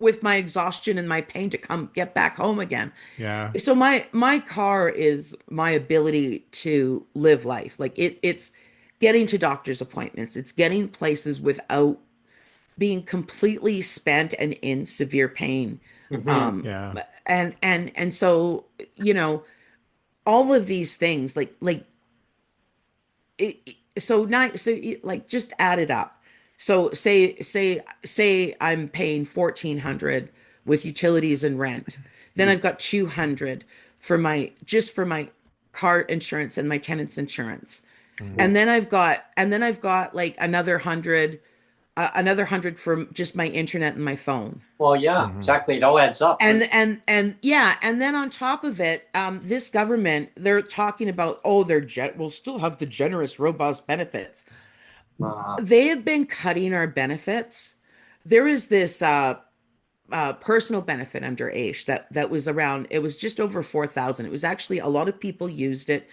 S3: with my exhaustion and my pain to come get back home again.
S2: Yeah.
S3: So my car is my ability to live life. Like it's getting to doctor's appointments. It's getting places without being completely spent and in severe pain.
S1: hmm,
S3: Um,
S2: Yeah.
S3: and so, you know, all of these things, like like just add it up. So say I'm paying 1,400 with utilities and rent. Then I've got 200 for my car insurance and my tenant's insurance.
S2: Mhm.
S3: And then I've got like another 100 for just my internet and my phone.
S1: Well, yeah,
S2: Mhm.
S1: exactly. It all adds up.
S3: And yeah, and then on top of it, this government, they're talking about, oh, we'll still have the generous, robust benefits.
S1: Uh,
S3: They have been cutting our benefits. There is this personal benefit under AISH that was around. It was just over 4,000. It was actually, a lot of people used it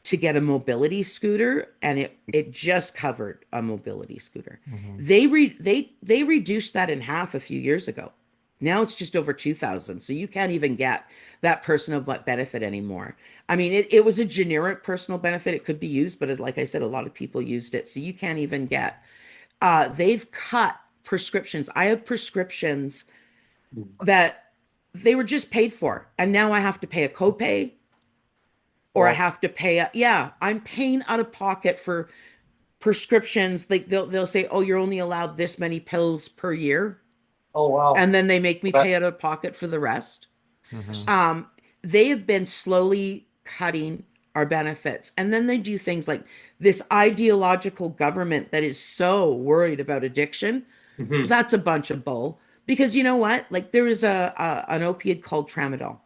S3: to get a mobility scooter, and it just covered a mobility scooter.
S2: Mhm.
S3: They reduced that in half a few years ago. Now it's just over 2,000. So you can't even get that personal benefit anymore. I mean, it was a generic personal benefit. It could be used, but as like I said, a lot of people used it. So you can't even get. They've cut prescriptions. I have prescriptions that they were just paid for, and now I have to pay a copay, or I
S1: well,
S3: have to pay yeah, I'm paying out of pocket for prescriptions. Like they'll say, "Oh, you're only allowed this many pills per year."
S1: oh wow.
S3: And then they make me
S1: That,
S3: pay out of pocket for the rest.
S2: Mhm.
S3: Um, they have been slowly cutting our benefits. And then they do things like this ideological government that is so worried about addiction.
S1: mhm.
S3: That's a bunch of bull. Because you know what? Like there is an opiate called tramadol.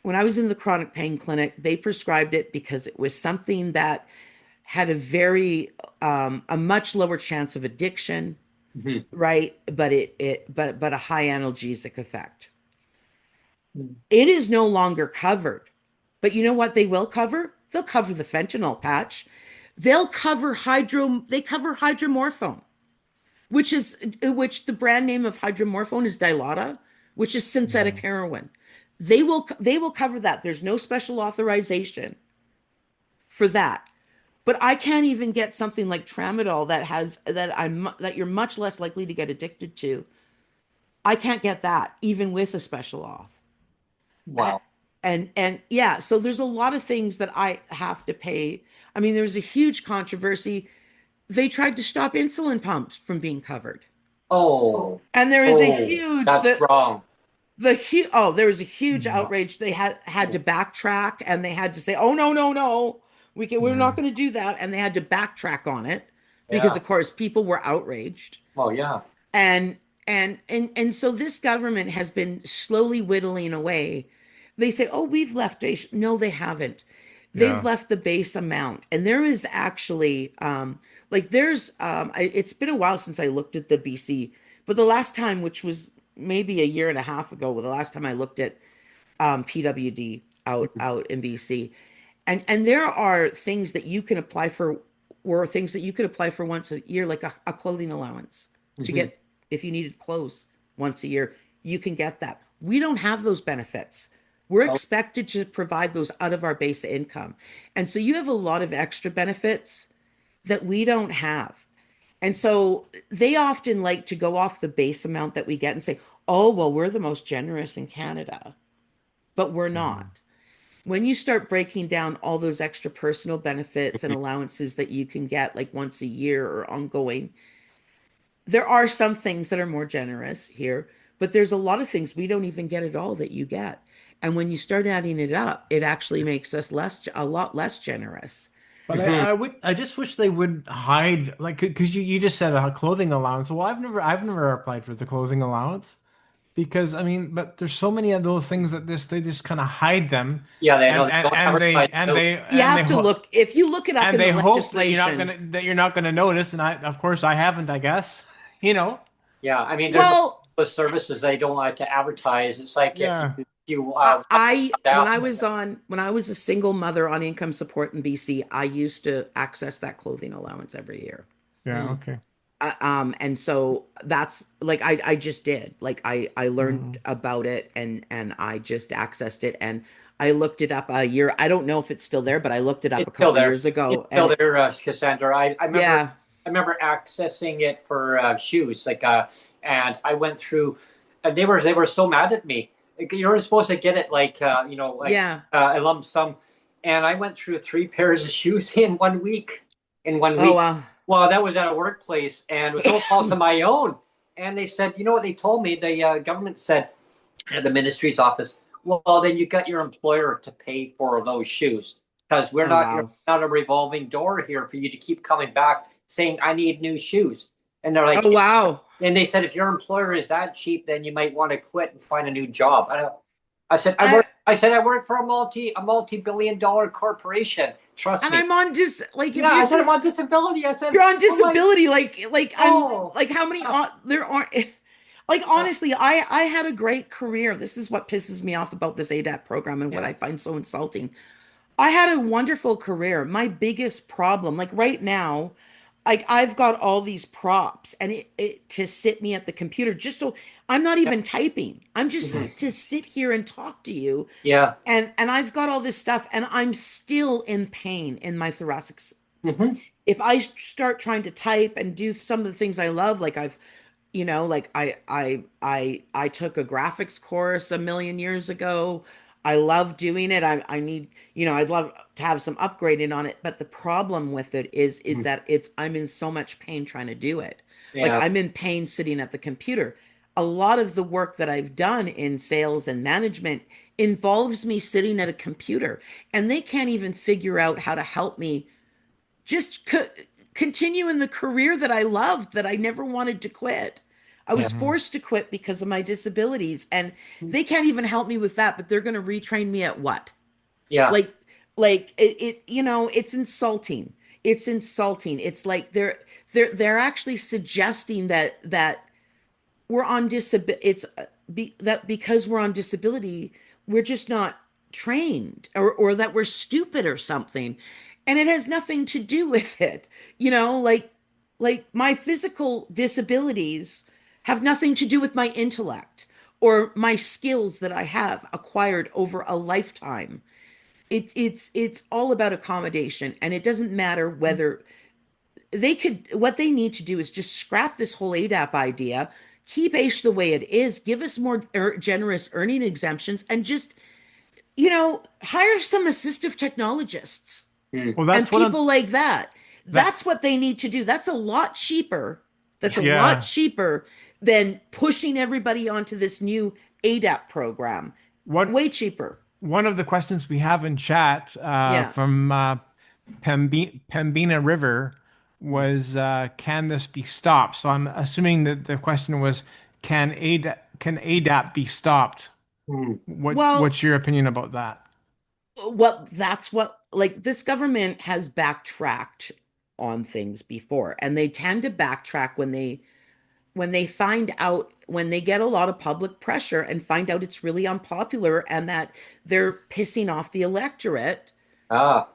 S3: When I was in the chronic pain clinic, they prescribed it because it was something that had a much lower chance of addiction,
S1: Mhm.
S3: right? But a high analgesic effect. It is no longer covered. But you know what they will cover? They'll cover the fentanyl patch. They cover hydromorphone, which the brand name of hydromorphone is Dilaudid, which is synthetic
S2: Mhm.
S3: heroin. They will cover that. There's no special authorization for that. But I can't even get something like tramadol that you're much less likely to get addicted to. I can't get that even with a special auth.
S1: Wow.
S3: And yeah, so there's a lot of things that I have to pay. I mean, there's a huge controversy. They tried to stop insulin pumps from being covered.
S1: Oh,
S3: And there is a
S1: oh,
S3: huge
S1: that's wrong.
S3: there was a huge
S2: Yeah.
S3: outrage. They had to backtrack, and they had to say, "Oh, no, no, no. We're not
S2: Mhm.
S3: going to do that." And they had to backtrack on it because
S1: Yeah.
S3: of course people were outraged.
S1: Well, yeah.
S3: And and so this government has been slowly whittling away. They say, "Oh, we've left base." No, they haven't. They've
S2: Yeah.
S3: left the base amount, and there is actually it's been a while since I looked at the BC, but the last time, which was maybe a year and a half ago, the last time I looked at PWD out in BC, and there are things that you can apply for, or things that you could apply for once a year, like a clothing allowance to
S1: Mhm.
S3: get, if you needed clothes once a year, you can get that. We don't have those benefits. We're
S1: Oh,
S3: expected to provide those out of our base income. And so you have a lot of extra benefits that we don't have. And so they often like to go off the base amount that we get and say, oh, well, we're the most generous in Canada, but we're
S2: Mhm.
S3: not. When you start breaking down all those extra personal benefits and allowances that you can get like once a year or ongoing, there are some things that are more generous here, but there's a lot of things we don't even get at all that you get. And when you start adding it up, it actually makes us a lot less generous.
S2: But
S1: mhm.
S2: I just wish they would hide, like, because you just said a clothing allowance. Well, I've never applied for the clothing allowance because I mean, but there's so many of those things that they just kind of hide them,
S1: Yeah, they know they don't
S2: and
S1: advertise. No.
S3: You have to look, if you look it up
S2: and
S3: in the
S2: they hope that
S3: legislation.
S2: you're not gonna notice. And of course, I haven't, I guess, you know.
S1: Yeah, I mean, there's
S3: Well,
S1: those services they don't like to advertise. It's like if
S2: Yeah.
S1: you want
S3: When
S1: down.
S3: I was a single mother on income support in BC, I used to access that clothing allowance every year.
S2: Yeah.
S1: Mm,
S2: Okay.
S3: And so that's like I just did. Like I learned
S2: Mhm.
S3: about it, and I just accessed it, and I looked it up a year. I don't know if it's still there, but I looked it up
S1: it's
S3: a
S1: still
S3: couple
S1: there.
S3: years
S1: It's
S3: ago,
S1: still
S3: and
S1: there, Cassandra.
S3: yeah,
S1: I remember accessing it for shoes, like and I went through, and they were so mad at me. Like, you're supposed to get it like like
S3: yeah.
S1: a lump sum, and I went through 3 pairs of shoes in 1 week. In one
S3: Oh,
S1: week.
S3: wow.
S1: Well, that was at a workplace, and with no fault of my own. And they said, you know what they told me? The government said at the ministry's office, well, then you got your employer to pay for those shoes because we're
S3: Oh,
S1: not you're
S3: wow.
S1: not a revolving door here for you to keep coming back saying I need new shoes. And they're
S3: Oh,
S1: like,
S3: wow.
S1: and they said if your employer is that cheap, then you might want to quit and find a new job. I said
S3: I,
S1: I work for a multi-billion-dollar corporation. Trust
S3: and
S1: me.
S3: I'm on like, if
S1: Yeah, I
S3: you're
S1: said I'm
S3: just,
S1: on disability. I said,
S3: you're on
S1: oh my,
S3: disability, I'm
S1: oh,
S3: like, how many, there aren't, like, honestly, I had a great career. This is what pisses me off about this ADAP program and what
S1: yeah,
S3: I find so insulting. I had a wonderful career. My biggest problem, like right now, like I've got all these props and it to sit me at the computer just so I'm not
S1: yeah,
S3: even typing. I'm
S1: mhm,
S3: just to sit here and talk to you.
S1: yeah,
S3: And I've got all this stuff and I'm still in pain in my thoracic.
S1: mhm,
S3: If I start trying to type and do some of the things I love, like like I took a graphics course a million years ago. I love doing it. I need, I'd love to have some upgrading on it, but the problem with it is
S1: mhm,
S3: that I'm in so much pain trying to do it. Like
S1: yeah,
S3: I'm in pain sitting at the computer. A lot of the work that I've done in sales and management involves me sitting at a computer, and they can't even figure out how to help me just continue in the career that I loved, that I never wanted to quit. I
S1: yeah,
S3: was forced to quit because of my disabilities, and they can't even help me with that, but they're going to retrain me at what?
S1: yeah,
S3: Like, it's insulting. It's insulting. It's like they're actually suggesting that we're on disability. That because we're on disability, we're just not trained, or that we're stupid or something. And it has nothing to do with it. Like my physical disabilities have nothing to do with my intellect or my skills that I have acquired over a lifetime. It's all about accommodation, and it doesn't matter whether what they need to do is just scrap this whole ADAP idea, keep AISH the way it is, give us more generous earning exemptions, and just, hire some assistive technologists
S1: mm,
S2: Well,
S3: and
S2: that's one of
S3: people like that.
S2: that.
S3: That's what they need to do. That's a lot cheaper. That's a lot
S2: Yeah.
S3: cheaper than pushing everybody onto this new ADAP program.
S2: What
S3: Way cheaper.
S2: one of the questions we have in chat
S3: Yeah.
S2: from Pembina River was, can this be stopped? So I'm assuming that the question was, can ADAP be stopped?
S1: mm,
S3: Well,
S2: What's your opinion about that?
S3: that's what, like, this government has backtracked on things before, and they tend to backtrack when they find out, when they get a lot of public pressure and find out it's really unpopular and that they're pissing off the electorate.
S1: ah,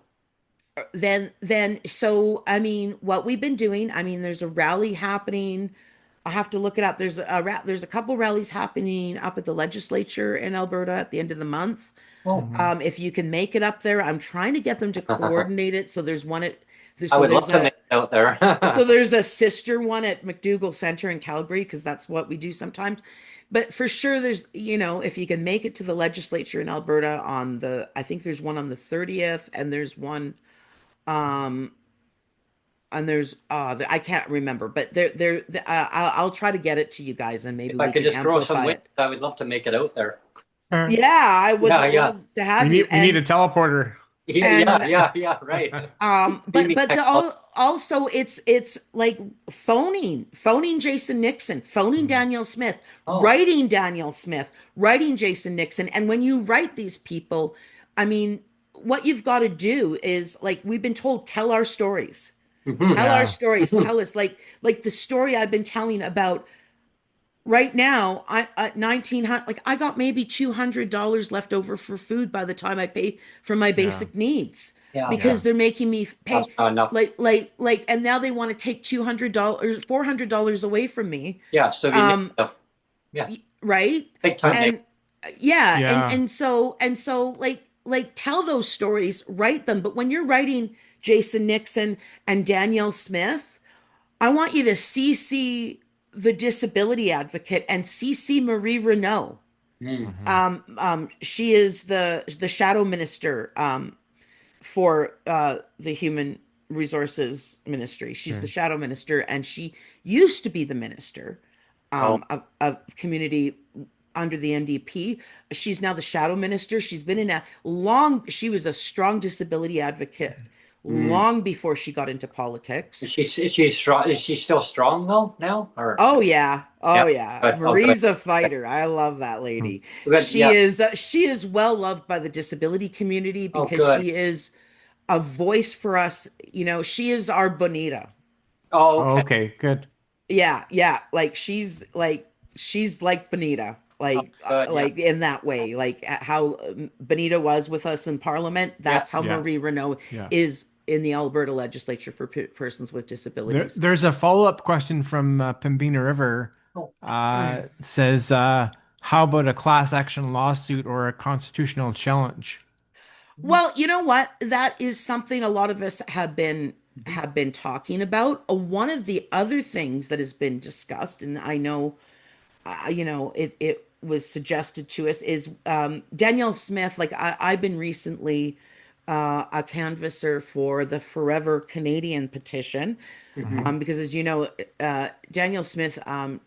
S3: Then so I mean, what we've been doing, I mean, there's a rally happening. I have to look it up. There's a couple rallies happening up at the legislature in Alberta at the end of the month.
S1: oh,
S2: Mhm.
S3: If you can make it up there, I'm trying to get them to coordinate it. So there's one at
S1: I
S3: so
S1: would love
S3: there's
S1: to make it out there.
S3: a sister one at McDougall Center in Calgary, because that's what we do sometimes. But for sure, there's, if you can make it to the legislature in Alberta I think there's one on the 30th, and there's one, um, and there's, I can't remember, but I'll try to get it to you guys, and maybe
S1: If I
S3: we
S1: could
S3: can
S1: just grow some
S3: amplify
S1: wings,
S3: it.
S1: I would love to make it out there.
S2: Uh,
S3: Yeah, I would
S1: Yeah, yeah,
S3: love to have you.
S2: we need a teleporter.
S1: yeah, yeah,
S3: And
S1: yeah, yeah, right. Beam
S3: but
S1: me technology.
S3: also it's like phoning Jason Nixon, phoning
S2: Mhm.
S3: Danielle Smith,
S1: Oh,
S3: writing Danielle Smith, writing Jason Nixon. And when you write these people, I mean, what you've got to do is, like we've been told, tell our stories.
S1: mhm,
S3: Tell our
S2: Yeah.
S3: stories.
S1: mhm.
S3: Tell us, like the story I've been telling about right now. I at 1900, like I got maybe $200 left over for food by the time I pay for my
S2: Yeah.
S3: basic needs,
S1: Yeah,
S2: Yeah.
S3: because they're making me
S1: that's
S3: pay,
S1: not enough.
S3: and now they want to take $200, $400 away from me.
S1: Yeah, so we
S3: Um,
S1: negative. Yeah,
S3: right?
S1: big time negative.
S3: And yeah, and
S2: Yeah.
S3: like tell those stories, write them. But when you're writing Jason Nixon and Danielle Smith, I want you to CC the disability advocate and CC Marie Renault.
S1: Mm,
S2: Mhm.
S3: She is the shadow minister. for the Human Resources Ministry. She's the
S2: Okay.
S3: shadow minister, and she used to be the minister
S1: Oh,
S3: of community under the NDP. She's now the shadow minister. She's been in a long, she was a strong disability advocate
S1: mm.
S3: long before she got into politics.
S1: Is she strong? Is she still strong though now? Or
S3: Oh yeah.
S1: yeah.
S3: Oh yeah.
S1: Good. Oh, good.
S3: Marie's a fighter. I love that
S2: Hmm.
S3: lady.
S1: Good. Yeah.
S3: She is well loved by the disability community
S1: Oh,
S3: because
S1: good.
S3: she is a voice for us. You know, she is our Bonita.
S1: Oh,
S2: Oh,
S1: okay.
S2: okay, good.
S3: Yeah, yeah. She's like Bonita.
S1: Oh, good. Yeah.
S3: Like in that way, like how Bonita was with us in Parliament.
S1: Yeah.
S3: That's how
S2: Yeah,
S3: Marie Renault
S2: yeah.
S3: is in the Alberta legislature for persons with disabilities.
S2: There's a follow-up question from Pembina River.
S1: Oh.
S2: Says, how about a class action lawsuit or a constitutional challenge?
S3: Well, you know what? That is something a lot of us have been talking about. One of the other things that has been discussed, and I know, you know, it was suggested to us is Danielle Smith. Like I've been recently a canvasser for the Forever Canadian petition.
S1: Hmm.
S3: Because as you know, Danielle Smith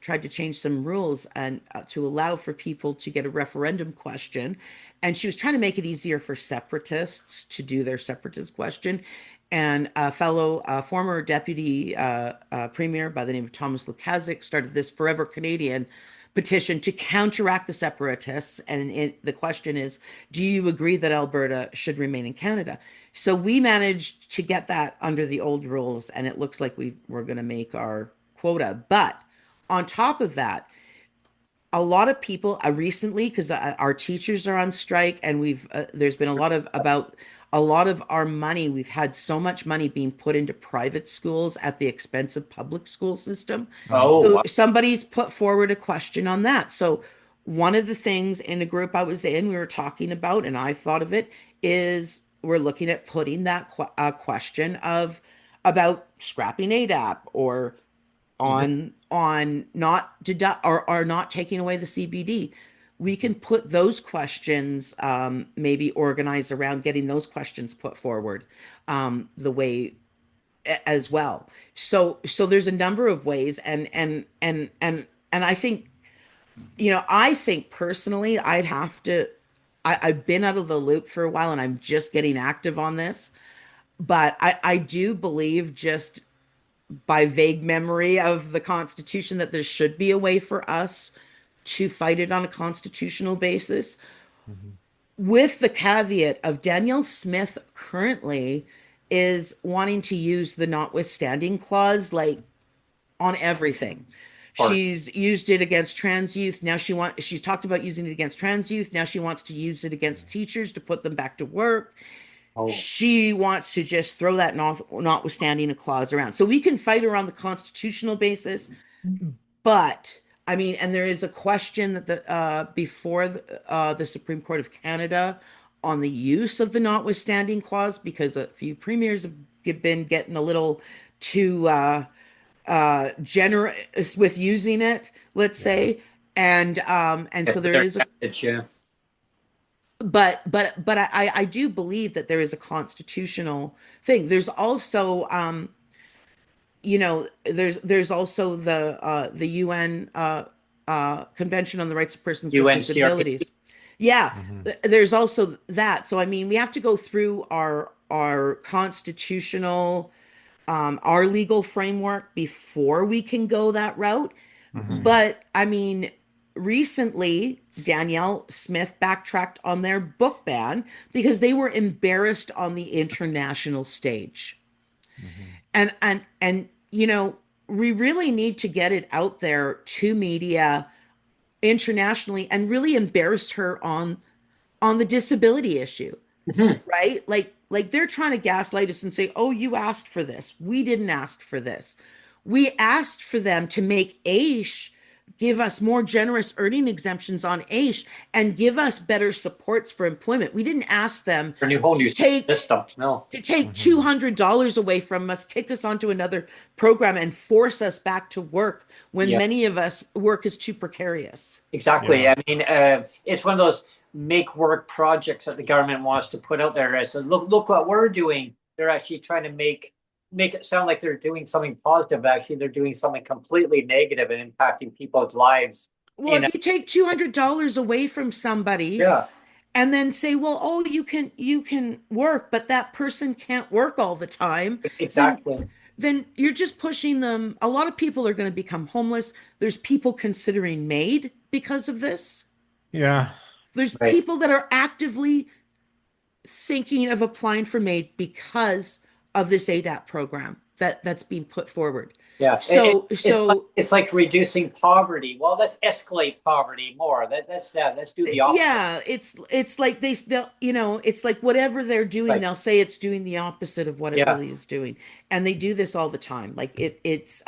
S3: tried to change some rules and to allow for people to get a referendum question, and she was trying to make it easier for separatists to do their separatist question. And a fellow former deputy premier by the name of Thomas Lukaszuk started this Forever Canadian petition to counteract the separatists. And the question is, do you agree that Alberta should remain in Canada? So we managed to get that under the old rules, and it looks like we're going to make our quota. But on top of that, a lot of people recently, because our teachers are on strike, and we've there's been a lot of about a lot of our money. We've had so much money being put into private schools at the expense of public school system.
S2: Oh,
S1: Oh,
S3: So
S1: wow.
S3: somebody's put forward a question on that. So one of the things in a group I was in, we were talking about, and I thought of it, is we're looking at putting that question of about scrapping ADAP or
S1: Mhm.
S3: on not deduct or not taking away the CBD. We can put those questions, maybe organize around getting those questions put forward the way as well. So there's a number of ways, and I think, you know, I think personally I'd have to. I've been out of the loop for a while, and I'm just getting active on this. But I do believe, just by vague memory of the Constitution, that there should be a way for us to fight it on a constitutional basis,
S2: mhm.
S3: with the caveat of Danielle Smith currently is wanting to use the notwithstanding clause like on everything.
S1: Or
S3: She's used it against trans youth. Now she's talked about using it against trans youth. Now she wants to use it against teachers to put them back to work.
S1: oh,
S3: She wants to just throw that notwithstanding a clause around. So we can fight her on the constitutional basis, but I mean, and there is a question that before the Supreme Court of Canada on the use of the notwithstanding clause, because a few premiers have been getting a little too generous with using it, let's
S2: Yeah.
S3: say. And
S1: yeah,
S3: so there
S1: their
S3: is a,
S1: message, yeah.
S3: but I do believe that there is a constitutional thing. There's also you know, there's also the UN Convention on the Rights of Persons with
S1: UNCRPC.
S3: Disabilities. Yeah,
S2: Hmm.
S3: there's also that. So I mean, we have to go through our constitutional our legal framework before we can go that route.
S2: Hmm.
S1: Hmm.
S3: But I mean, recently Danielle Smith backtracked on their book ban because they were embarrassed on the international stage.
S2: Hmm.
S3: And you know, we really need to get it out there to media internationally and really embarrass her on the disability issue,
S1: Hmm.
S3: right? Like they're trying to gaslight us and say, "Oh, you asked for this. We didn't ask for this. We asked for them to make AISH give us more generous earning exemptions on AISH and give us better supports for employment. We didn't ask them
S1: A new whole
S3: to
S1: new
S3: take
S1: system. No.
S2: Hmm.
S3: $200 away from us, kick us onto another program, and force us back to work when
S1: Yeah,
S3: many of us work is too precarious."
S1: exactly.
S2: Yeah.
S1: I mean, it's one of those. make work projects that the government wants to put out there. So look what we're doing. They're actually trying to make it sound like they're doing something positive. Actually, they're doing something completely negative and impacting people's lives.
S3: Well, if you take $200 away from somebody
S1: Yeah,
S3: and then say, well, oh, you can work, but that person can't work all the time, then
S1: exactly.
S3: then you're just pushing them. A lot of people are going to become homeless. There's people considering MAID because of this.
S2: Yeah.
S3: There's
S1: Right.
S3: people that are actively thinking of applying for MAID because of this ADAP program that's being put forward.
S1: Yeah.
S3: So
S1: It's like reducing poverty. Well, let's escalate poverty more. Let's do the opposite.
S3: yeah, it's like it's like whatever they're doing,
S1: Right.
S3: they'll say it's doing the opposite of what it
S1: Yeah.
S3: really is doing, and they do this all the time. Like it's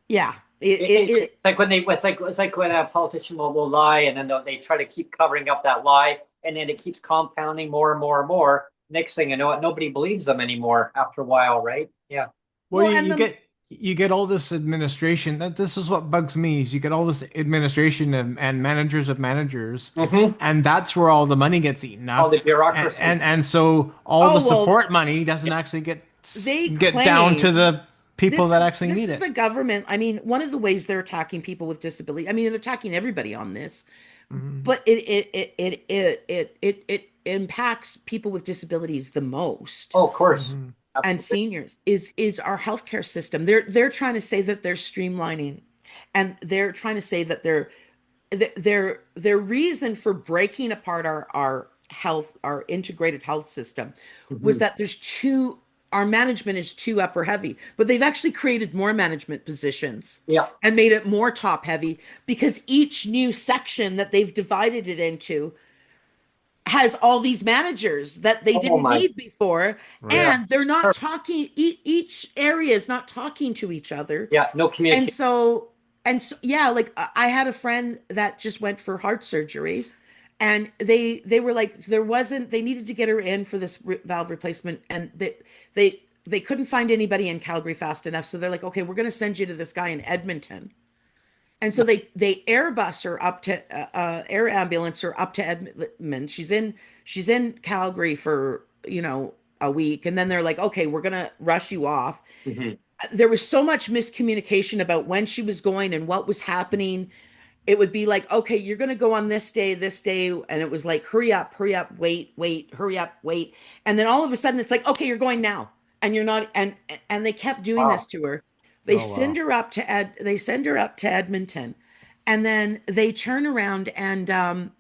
S3: yeah,
S1: It's like when it's like when a politician will lie, and then they try to keep covering up that lie, and then it keeps compounding more and more and more. Next thing you know, nobody believes them anymore after a while, right? Yeah.
S2: Well,
S3: well,
S2: you,
S3: and
S2: you get you get all this administration. This is what bugs me is you get all this administration and managers of managers,
S1: Mm-hmm.
S2: and that's where all the money gets eaten
S1: All
S2: up.
S1: the
S2: And
S1: bureaucracy.
S2: and so all the
S3: oh well,
S2: support money doesn't actually
S3: they
S2: get down to
S3: claim
S2: the people that actually
S3: this
S2: need
S3: is
S2: it.
S3: a government. I mean, one of the ways they're attacking people with disability. I mean, they're attacking everybody on this,
S2: Mhm.
S3: but it impacts people with disabilities the most,
S1: Oh, of course.
S2: Mhm.
S3: and
S1: Absolutely.
S3: seniors is our healthcare system. They're trying to say that they're streamlining, and they're trying to say that their reason for breaking apart our integrated health system was
S1: Mhm.
S3: that our management is too upper heavy, but they've actually created more management positions
S1: Yeah.
S3: and made it more top heavy because each new section that they've divided it into has all these managers that they
S1: Oh
S3: didn't
S1: my.
S3: need before,
S2: Right.
S1: Yeah.
S3: and they're not talking. Each area is not talking to each other,
S1: Yeah. No
S3: and
S1: communication.
S3: so yeah, like I had a friend that just went for heart surgery, and they were like they needed to get her in for this valve replacement, and they couldn't find anybody in Calgary fast enough, so they're like, okay, we're going to send you to this guy in Edmonton. And so they airbus her up to air ambulance her up to Edmonton. She's in Calgary for a week, and then they're like, okay, we're gonna rush you off.
S1: Mhm.
S3: There was so much miscommunication about when she was going and what was happening. It would be like, okay, you're gonna go on this day, and it was like, hurry up, wait, hurry up, wait, and then all of a sudden it's like, okay, you're going now, and you're not, and they kept doing this
S1: Wow.
S3: to her.
S2: Oh wow.
S3: They send her up to Edmonton, and then they turn around and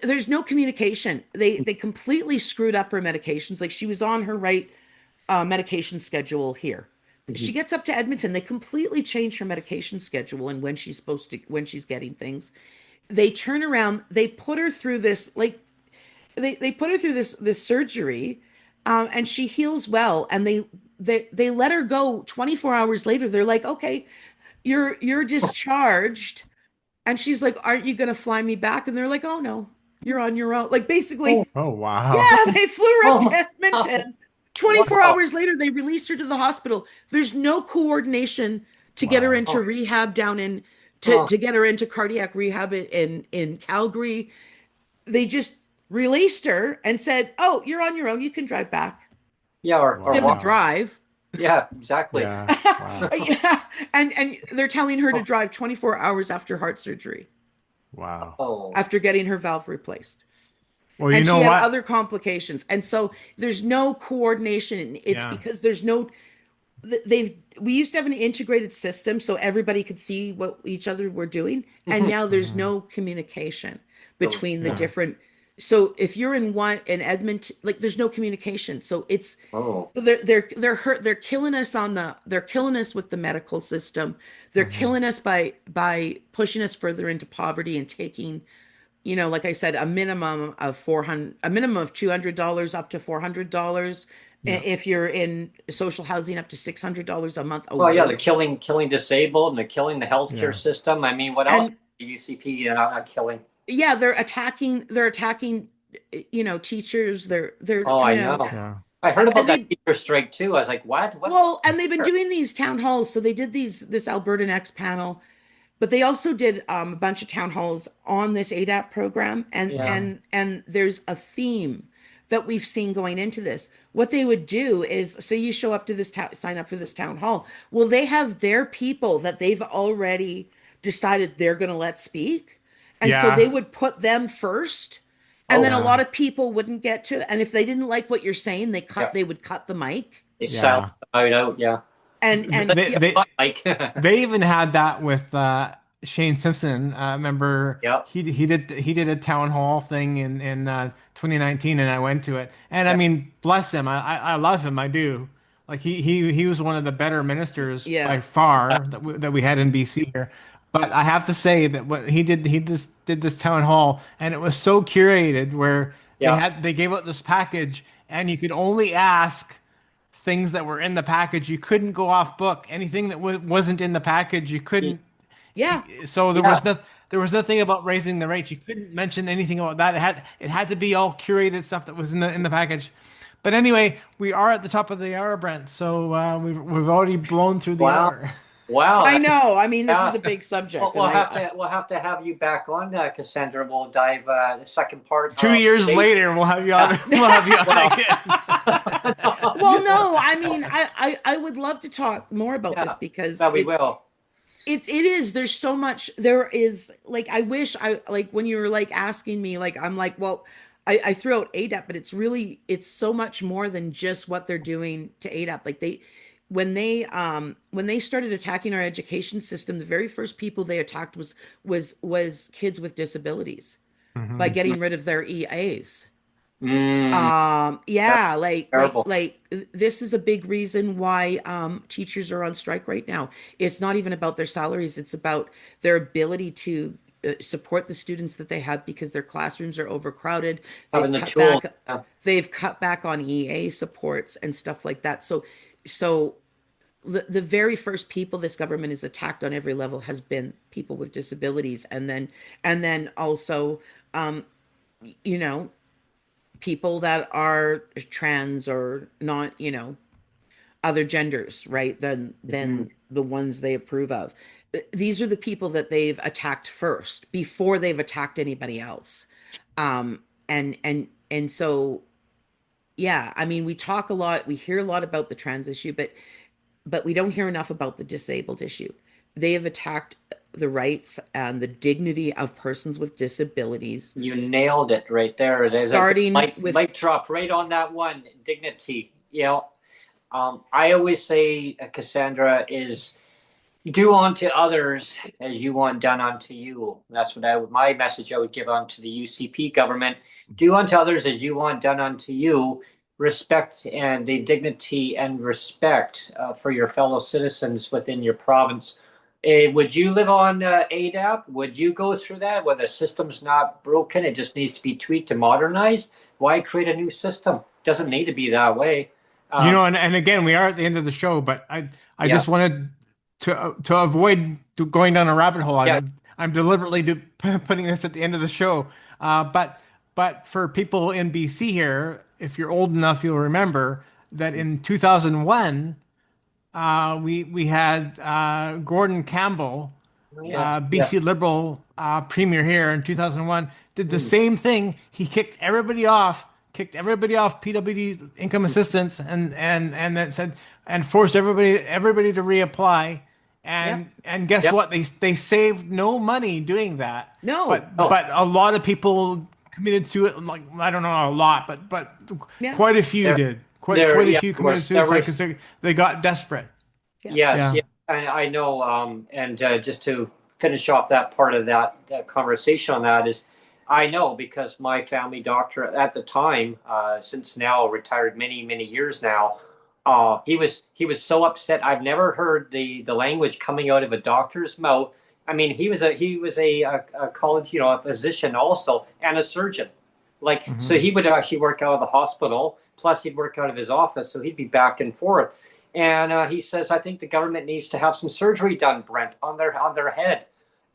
S3: there's no communication. They completely screwed up her medications. Like she was on her right medication schedule here. She
S1: Mhm.
S3: gets up to Edmonton. They completely change her medication schedule and when she's getting things. They turn around. They put her through this like they put her through this surgery, and she heals well. And they let her go. 24 hours later, they're like, okay, you're discharged. And she's like, aren't you gonna fly me back? And they're like, oh no, you're on your own. Like
S1: Oh,
S3: basically,
S2: Oh wow.
S3: yeah, they flew her up to
S1: oh,
S3: Edmonton. 24
S1: wow.
S3: hours later, they released her to the hospital. There's no coordination to get her
S2: Wow.
S3: into
S1: Oh,
S3: rehab down in
S1: oh,
S3: to get her into cardiac rehab in Calgary. They just released her and said, "Oh, you're on your own. You can drive back."
S1: yeah, or
S3: She doesn't
S1: what?
S2: Wow.
S3: drive.
S1: Yeah, exactly.
S2: Yeah. Wow.
S3: Yeah, and they're telling her to
S1: Oh,
S3: drive 24 hours after heart surgery,
S2: Wow.
S1: oh,
S3: after getting her valve replaced.
S2: Well, you
S3: And
S2: know
S3: she had
S2: what?
S3: other complications. And so there's no coordination. It's
S2: Yeah.
S3: because there's no they've we used to have an integrated system so everybody could see what each other were doing, and
S1: mhm.
S3: now there's
S2: Mhm.
S3: no communication
S1: So,
S3: between the
S2: Yeah.
S3: different. So if you're in Edmonton, like there's no communication, so it's
S1: oh,
S3: so they're killing us they're killing us with the medical system. They're
S2: Mhm.
S3: killing us by pushing us further into poverty and taking, like I said, a minimum of $200 up to $400.
S2: Yeah.
S3: If you're in social housing, up to $600 a month
S1: well, yeah, they're
S3: away.
S1: killing disabled, and they're killing the healthcare
S2: Yeah.
S1: system. I mean, what else?
S3: And
S1: The UCP, not killing.
S3: yeah, they're attacking, teachers. They're,
S1: Oh, I know.
S2: Yeah.
S1: I heard about that
S3: they
S1: teacher strike too. I was like, what? What's
S3: well, and they've been doing these town halls. So they did this Alberta Next panel, but they also did a bunch of town halls on this ADAP program, and
S1: Yeah.
S3: and there's a theme that we've seen going into this. What they would do is, so you show up to this sign up for this town hall. Well, they have their people that they've already decided they're going to let speak, and so they
S2: Yeah.
S3: would put them first, and then
S1: Oh,
S3: a
S2: Yeah.
S3: lot of people wouldn't get to. And if they didn't like what you're saying,
S1: yeah.
S3: they would cut the mic,
S1: They silent
S2: Yeah.
S1: out. Yeah.
S3: and
S2: They,
S3: yeah,
S2: they,
S1: Like,
S2: They even had that with Shane Simpson. Remember,
S1: yeah.
S2: he did a town hall thing in 2019, and I went to it. And I
S1: Yeah.
S2: mean, bless him. I love him. I do. Like he was one of the better ministers
S3: yeah,
S2: by far that we had in BC here. But I have to say that what he just did this town hall, and it was so curated where
S1: Yeah.
S2: they gave out this package, and you could only ask things that were in the package. You couldn't go off book. Anything that wasn't in the package, you couldn't.
S3: yeah,
S2: So
S1: Yeah.
S2: there was nothing about raising the rates. You couldn't mention anything about that. It had to be all curated stuff that was in the package. But anyway, we are at the top of the hour, Brent. So we've already blown through the
S1: Wow.
S2: hour.
S1: Wow.
S3: I know. I mean, this is
S1: Yeah.
S3: a big
S1: Well,
S3: subject, and
S1: we'll have to have you back on, Cassandra. We'll dive the second part.
S2: 2 years later, we'll have you on.
S1: Yeah.
S2: We'll have you on
S1: Well,
S2: again.
S3: well, no, I mean, I would love to talk more about this
S1: yeah.
S3: because
S1: No, we will.
S3: it is, there's so much, there is, like, I wish I, like, when you were like asking me, like, I'm like, well, I threw out ADAP, but it's really, it's so much more than just what they're doing to ADAP. Like when they started attacking our education system, the very first people they attacked was kids with disabilities by
S2: Mhm.
S3: getting rid of their EAs.
S1: Mm, that's
S3: Yeah,
S1: terrible.
S3: this is a big reason why teachers are on strike right now. It's not even about their salaries, it's about their ability to support the students that they have because their classrooms are overcrowded.
S1: Having
S3: They've
S1: the
S3: cut
S1: tool.
S3: back
S1: Yeah.
S3: they've cut back on EA supports and stuff like that. So the very first people this government has attacked on every level has been people with disabilities, and then also um you know people that are trans or not, other genders, right,
S1: Mhm.
S3: than the ones they approve of. These are the people that they've attacked first before they've attacked anybody else. And so, yeah, I mean, we talk a lot, we hear a lot about the trans issue, but we don't hear enough about the disabled issue. They have attacked the rights and the dignity of persons with disabilities,
S1: You nailed it right there. There's a good
S3: starting with,
S1: mic drop right on that one. Dignity. I always say, Cassandra, is do unto others as you want done unto you. That's what my message I would give unto the UCP government. Do unto others as you want done unto you. Respect and the dignity and respect for your fellow citizens within your province. Would you live on ADAP? Would you go through that? Where the system's not broken, it just needs to be tweaked and modernized. Why create a new system? Doesn't need to be that way. Um,
S2: And again, we are at the end of the show, but I
S1: yeah,
S2: just wanted to avoid going down a rabbit hole.
S1: yeah.
S2: I'm deliberately putting this at the end of the show. But for people in BC here, if you're old enough, you'll remember that in 2001, we had Gordon Campbell,
S1: Yes, yes.
S2: BC Liberal premier here in 2001, did the
S1: Mm.
S2: same thing. He kicked everybody off PWD income assistance, and then said and forced everybody to reapply.
S3: yep,
S2: And guess
S1: Yep.
S2: what? They saved no money doing that.
S3: no,
S1: Oh,
S2: But a lot of people committed to it. Like I don't know a lot, but
S3: yeah,
S2: quite a few
S1: there,
S2: did. Quite a
S1: yeah,
S2: few
S1: there
S2: committed
S1: was, there
S2: suicide
S1: were,
S2: because they got desperate.
S3: yeah,
S1: yes,
S2: Yeah.
S1: yeah, I know. And just to finish off that part of that conversation on that is, I know because my family doctor at the time, since now retired many years now, he was so upset. I've never heard the language coming out of a doctor's mouth. I mean, he was a college, a physician also and a surgeon. Like, so
S2: Hmm.
S1: he would actually work out of the hospital, plus he'd work out of his office, so he'd be back and forth. And he says, I think the government needs to have some surgery done, Brent, on their head.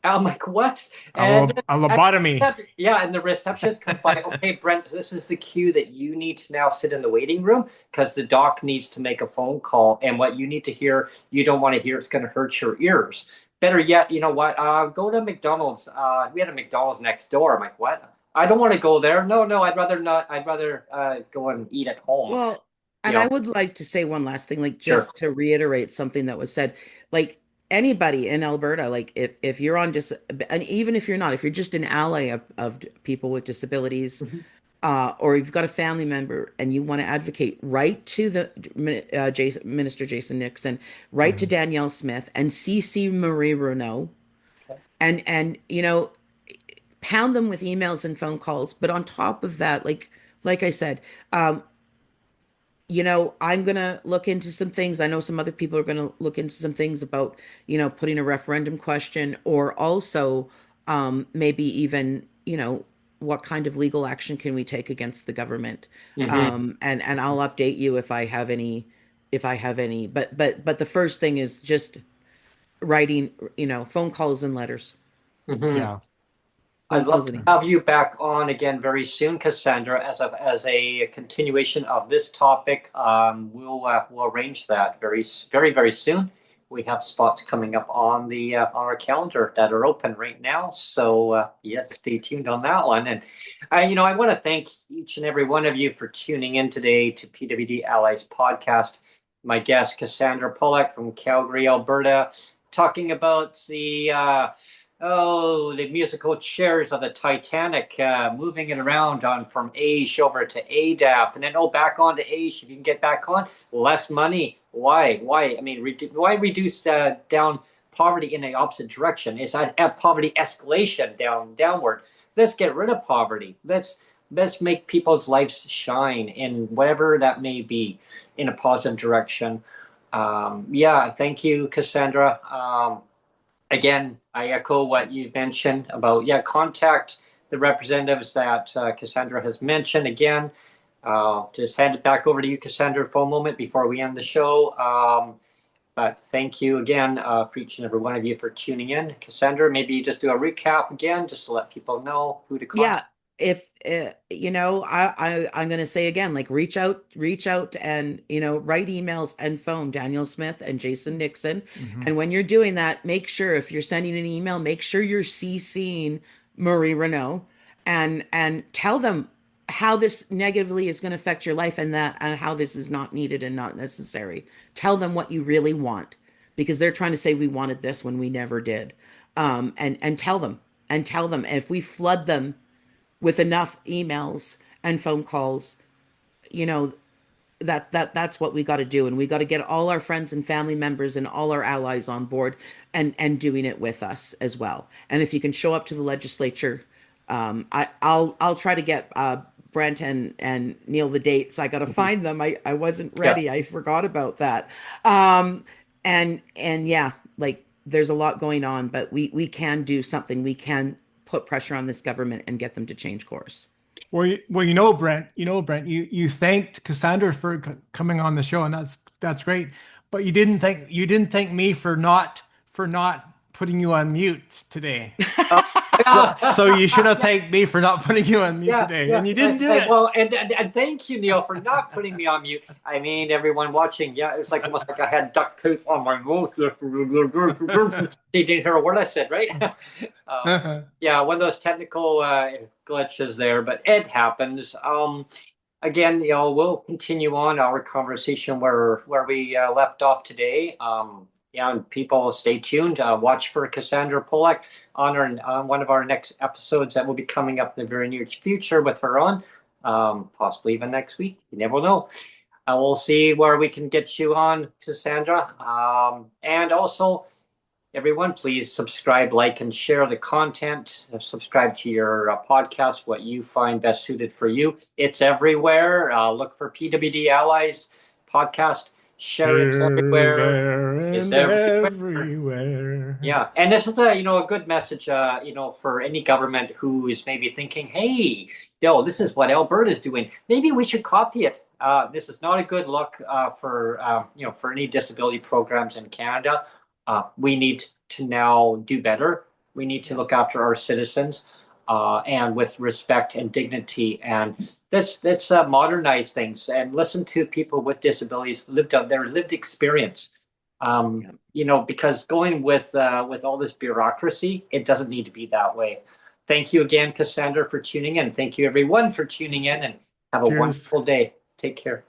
S1: And I'm like, what? And
S2: A
S1: then
S2: lobotomy.
S1: yeah, and the receptionist comes by. Okay, Brent, this is the cue that you need to now sit in the waiting room because the doc needs to make a phone call. And what you need to hear, you don't want to hear. It's going to hurt your ears. better yet, you know what? Go to McDonald's. We had a McDonald's next door. I'm like, what? I don't want to go there. No, no, I'd rather not. I'd rather go and eat at home.
S3: Well,
S1: You
S3: and I
S1: know,
S3: would like to say one last thing, like
S1: sure.
S3: just to reiterate something that was said, like anybody in Alberta, like if you're on and even if you're not, if you're just an ally of people with disabilities,
S1: Mhm.
S3: or you've got a family member and you want to advocate, write to Minister Jason Nixon, write to
S2: Mhm.
S3: Danielle Smith, and CC Marie Renault, and pound them with emails and phone calls. But on top of that, like I said, um, I'm gonna look into some things. I know some other people are gonna look into some things about, putting a referendum question, or also maybe even, what kind of legal action can we take against the government?
S1: Hmm.
S3: And I'll update you if I have any. But the first thing is just writing, phone calls and letters.
S1: Hmm.
S2: Yeah.
S3: Phone
S1: I'd love
S3: calls
S1: to
S3: and
S1: have you back on again very soon, Cassandra, as a continuation of this topic. We'll arrange that very soon. We have spots coming up on the on our calendar that are open right now. So yes, stay tuned on that one. And I want to thank each and every one of you for tuning in today to PWD Allies podcast. My guest, Cassandra Pollock from Calgary, Alberta, talking about the musical chairs of the Titanic, moving it around on from AISH over to ADAP, and then back on to AISH. If you can get back on, less money. Why? Why? I mean, why reduce down poverty in the opposite direction? It's a poverty escalation downward. Let's get rid of poverty. Let's make people's lives shine in whatever that may be in a positive direction. Yeah, thank you, Cassandra. Again, I echo what you mentioned about, yeah, contact the representatives that Cassandra has mentioned. Again, just hand it back over to you, Cassandra, for a moment before we end the show. But thank you again for each and every one of you for tuning in. Cassandra, maybe just do a recap again, just to let people know who to contact.
S3: Yeah, if I'm going to say again, like reach out and write emails and phone Danielle Smith and Jason Nixon.
S2: Mhm.
S3: And when you're doing that, make sure if you're sending an email, make sure you're CCing Marie Renault and tell them how this negatively is going to affect your life, and how this is not needed and not necessary. Tell them what you really want, because they're trying to say we wanted this when we never did. And tell them, and if we flood them with enough emails and phone calls, you know, that's what we got to do, and we got to get all our friends and family members and all our allies on board, and doing it with us as well. And if you can show up to the legislature, I'll try to get Brent and Neil the dates. I got to
S1: Mhm.
S3: find them. I wasn't
S1: Yeah.
S3: ready. I forgot about that. And yeah, like there's a lot going on, but we can do something. We can put pressure on this government and get them to change course.
S2: Well, Brent, you thanked Cassandra for coming on the show, and that's great. But you didn't thank me for not putting you on mute today.
S1: Uh,
S2: So you should have thanked me for not putting you on mute
S1: Yeah,
S2: today,
S1: yeah.
S2: and you didn't do it.
S1: Well, and thank you, Neil, for not putting me on mute. I mean, everyone watching, yeah, it's like almost like I had duct tape on my mouth. They didn't hear a word I said, right? Yeah, one of those technical glitches there, but it happens. Again, we'll continue on our conversation where we left off today. Yeah, and people stay tuned. Watch for Cassandra Pollock on one of our next episodes that will be coming up in the very near future with her on, possibly even next week. You never know. We'll see where we can get you on, Cassandra. And also, everyone, please subscribe, like, and share the content. Subscribe to your podcast, what you find best suited for you. It's everywhere. Look for PWD Allies podcast. Share it
S2: Here,
S1: everywhere.
S2: there,
S1: It's
S2: and
S1: everywhere.
S2: everywhere.
S1: Yeah, and this is a good message, for any government who is maybe thinking, hey, this is what Alberta's doing. Maybe we should copy it. This is not a good look for any disability programs in Canada. We need to now do better. We need to
S3: Yeah.
S1: look after our citizens, and with respect and dignity. And let's modernize things and listen to people with disabilities lived out their lived experience. Because going with all this bureaucracy, it doesn't need to be that way. Thank you again, Cassandra, for tuning in. Thank you, everyone, for tuning in, and have a
S2: Cheers.
S1: wonderful day. Take care.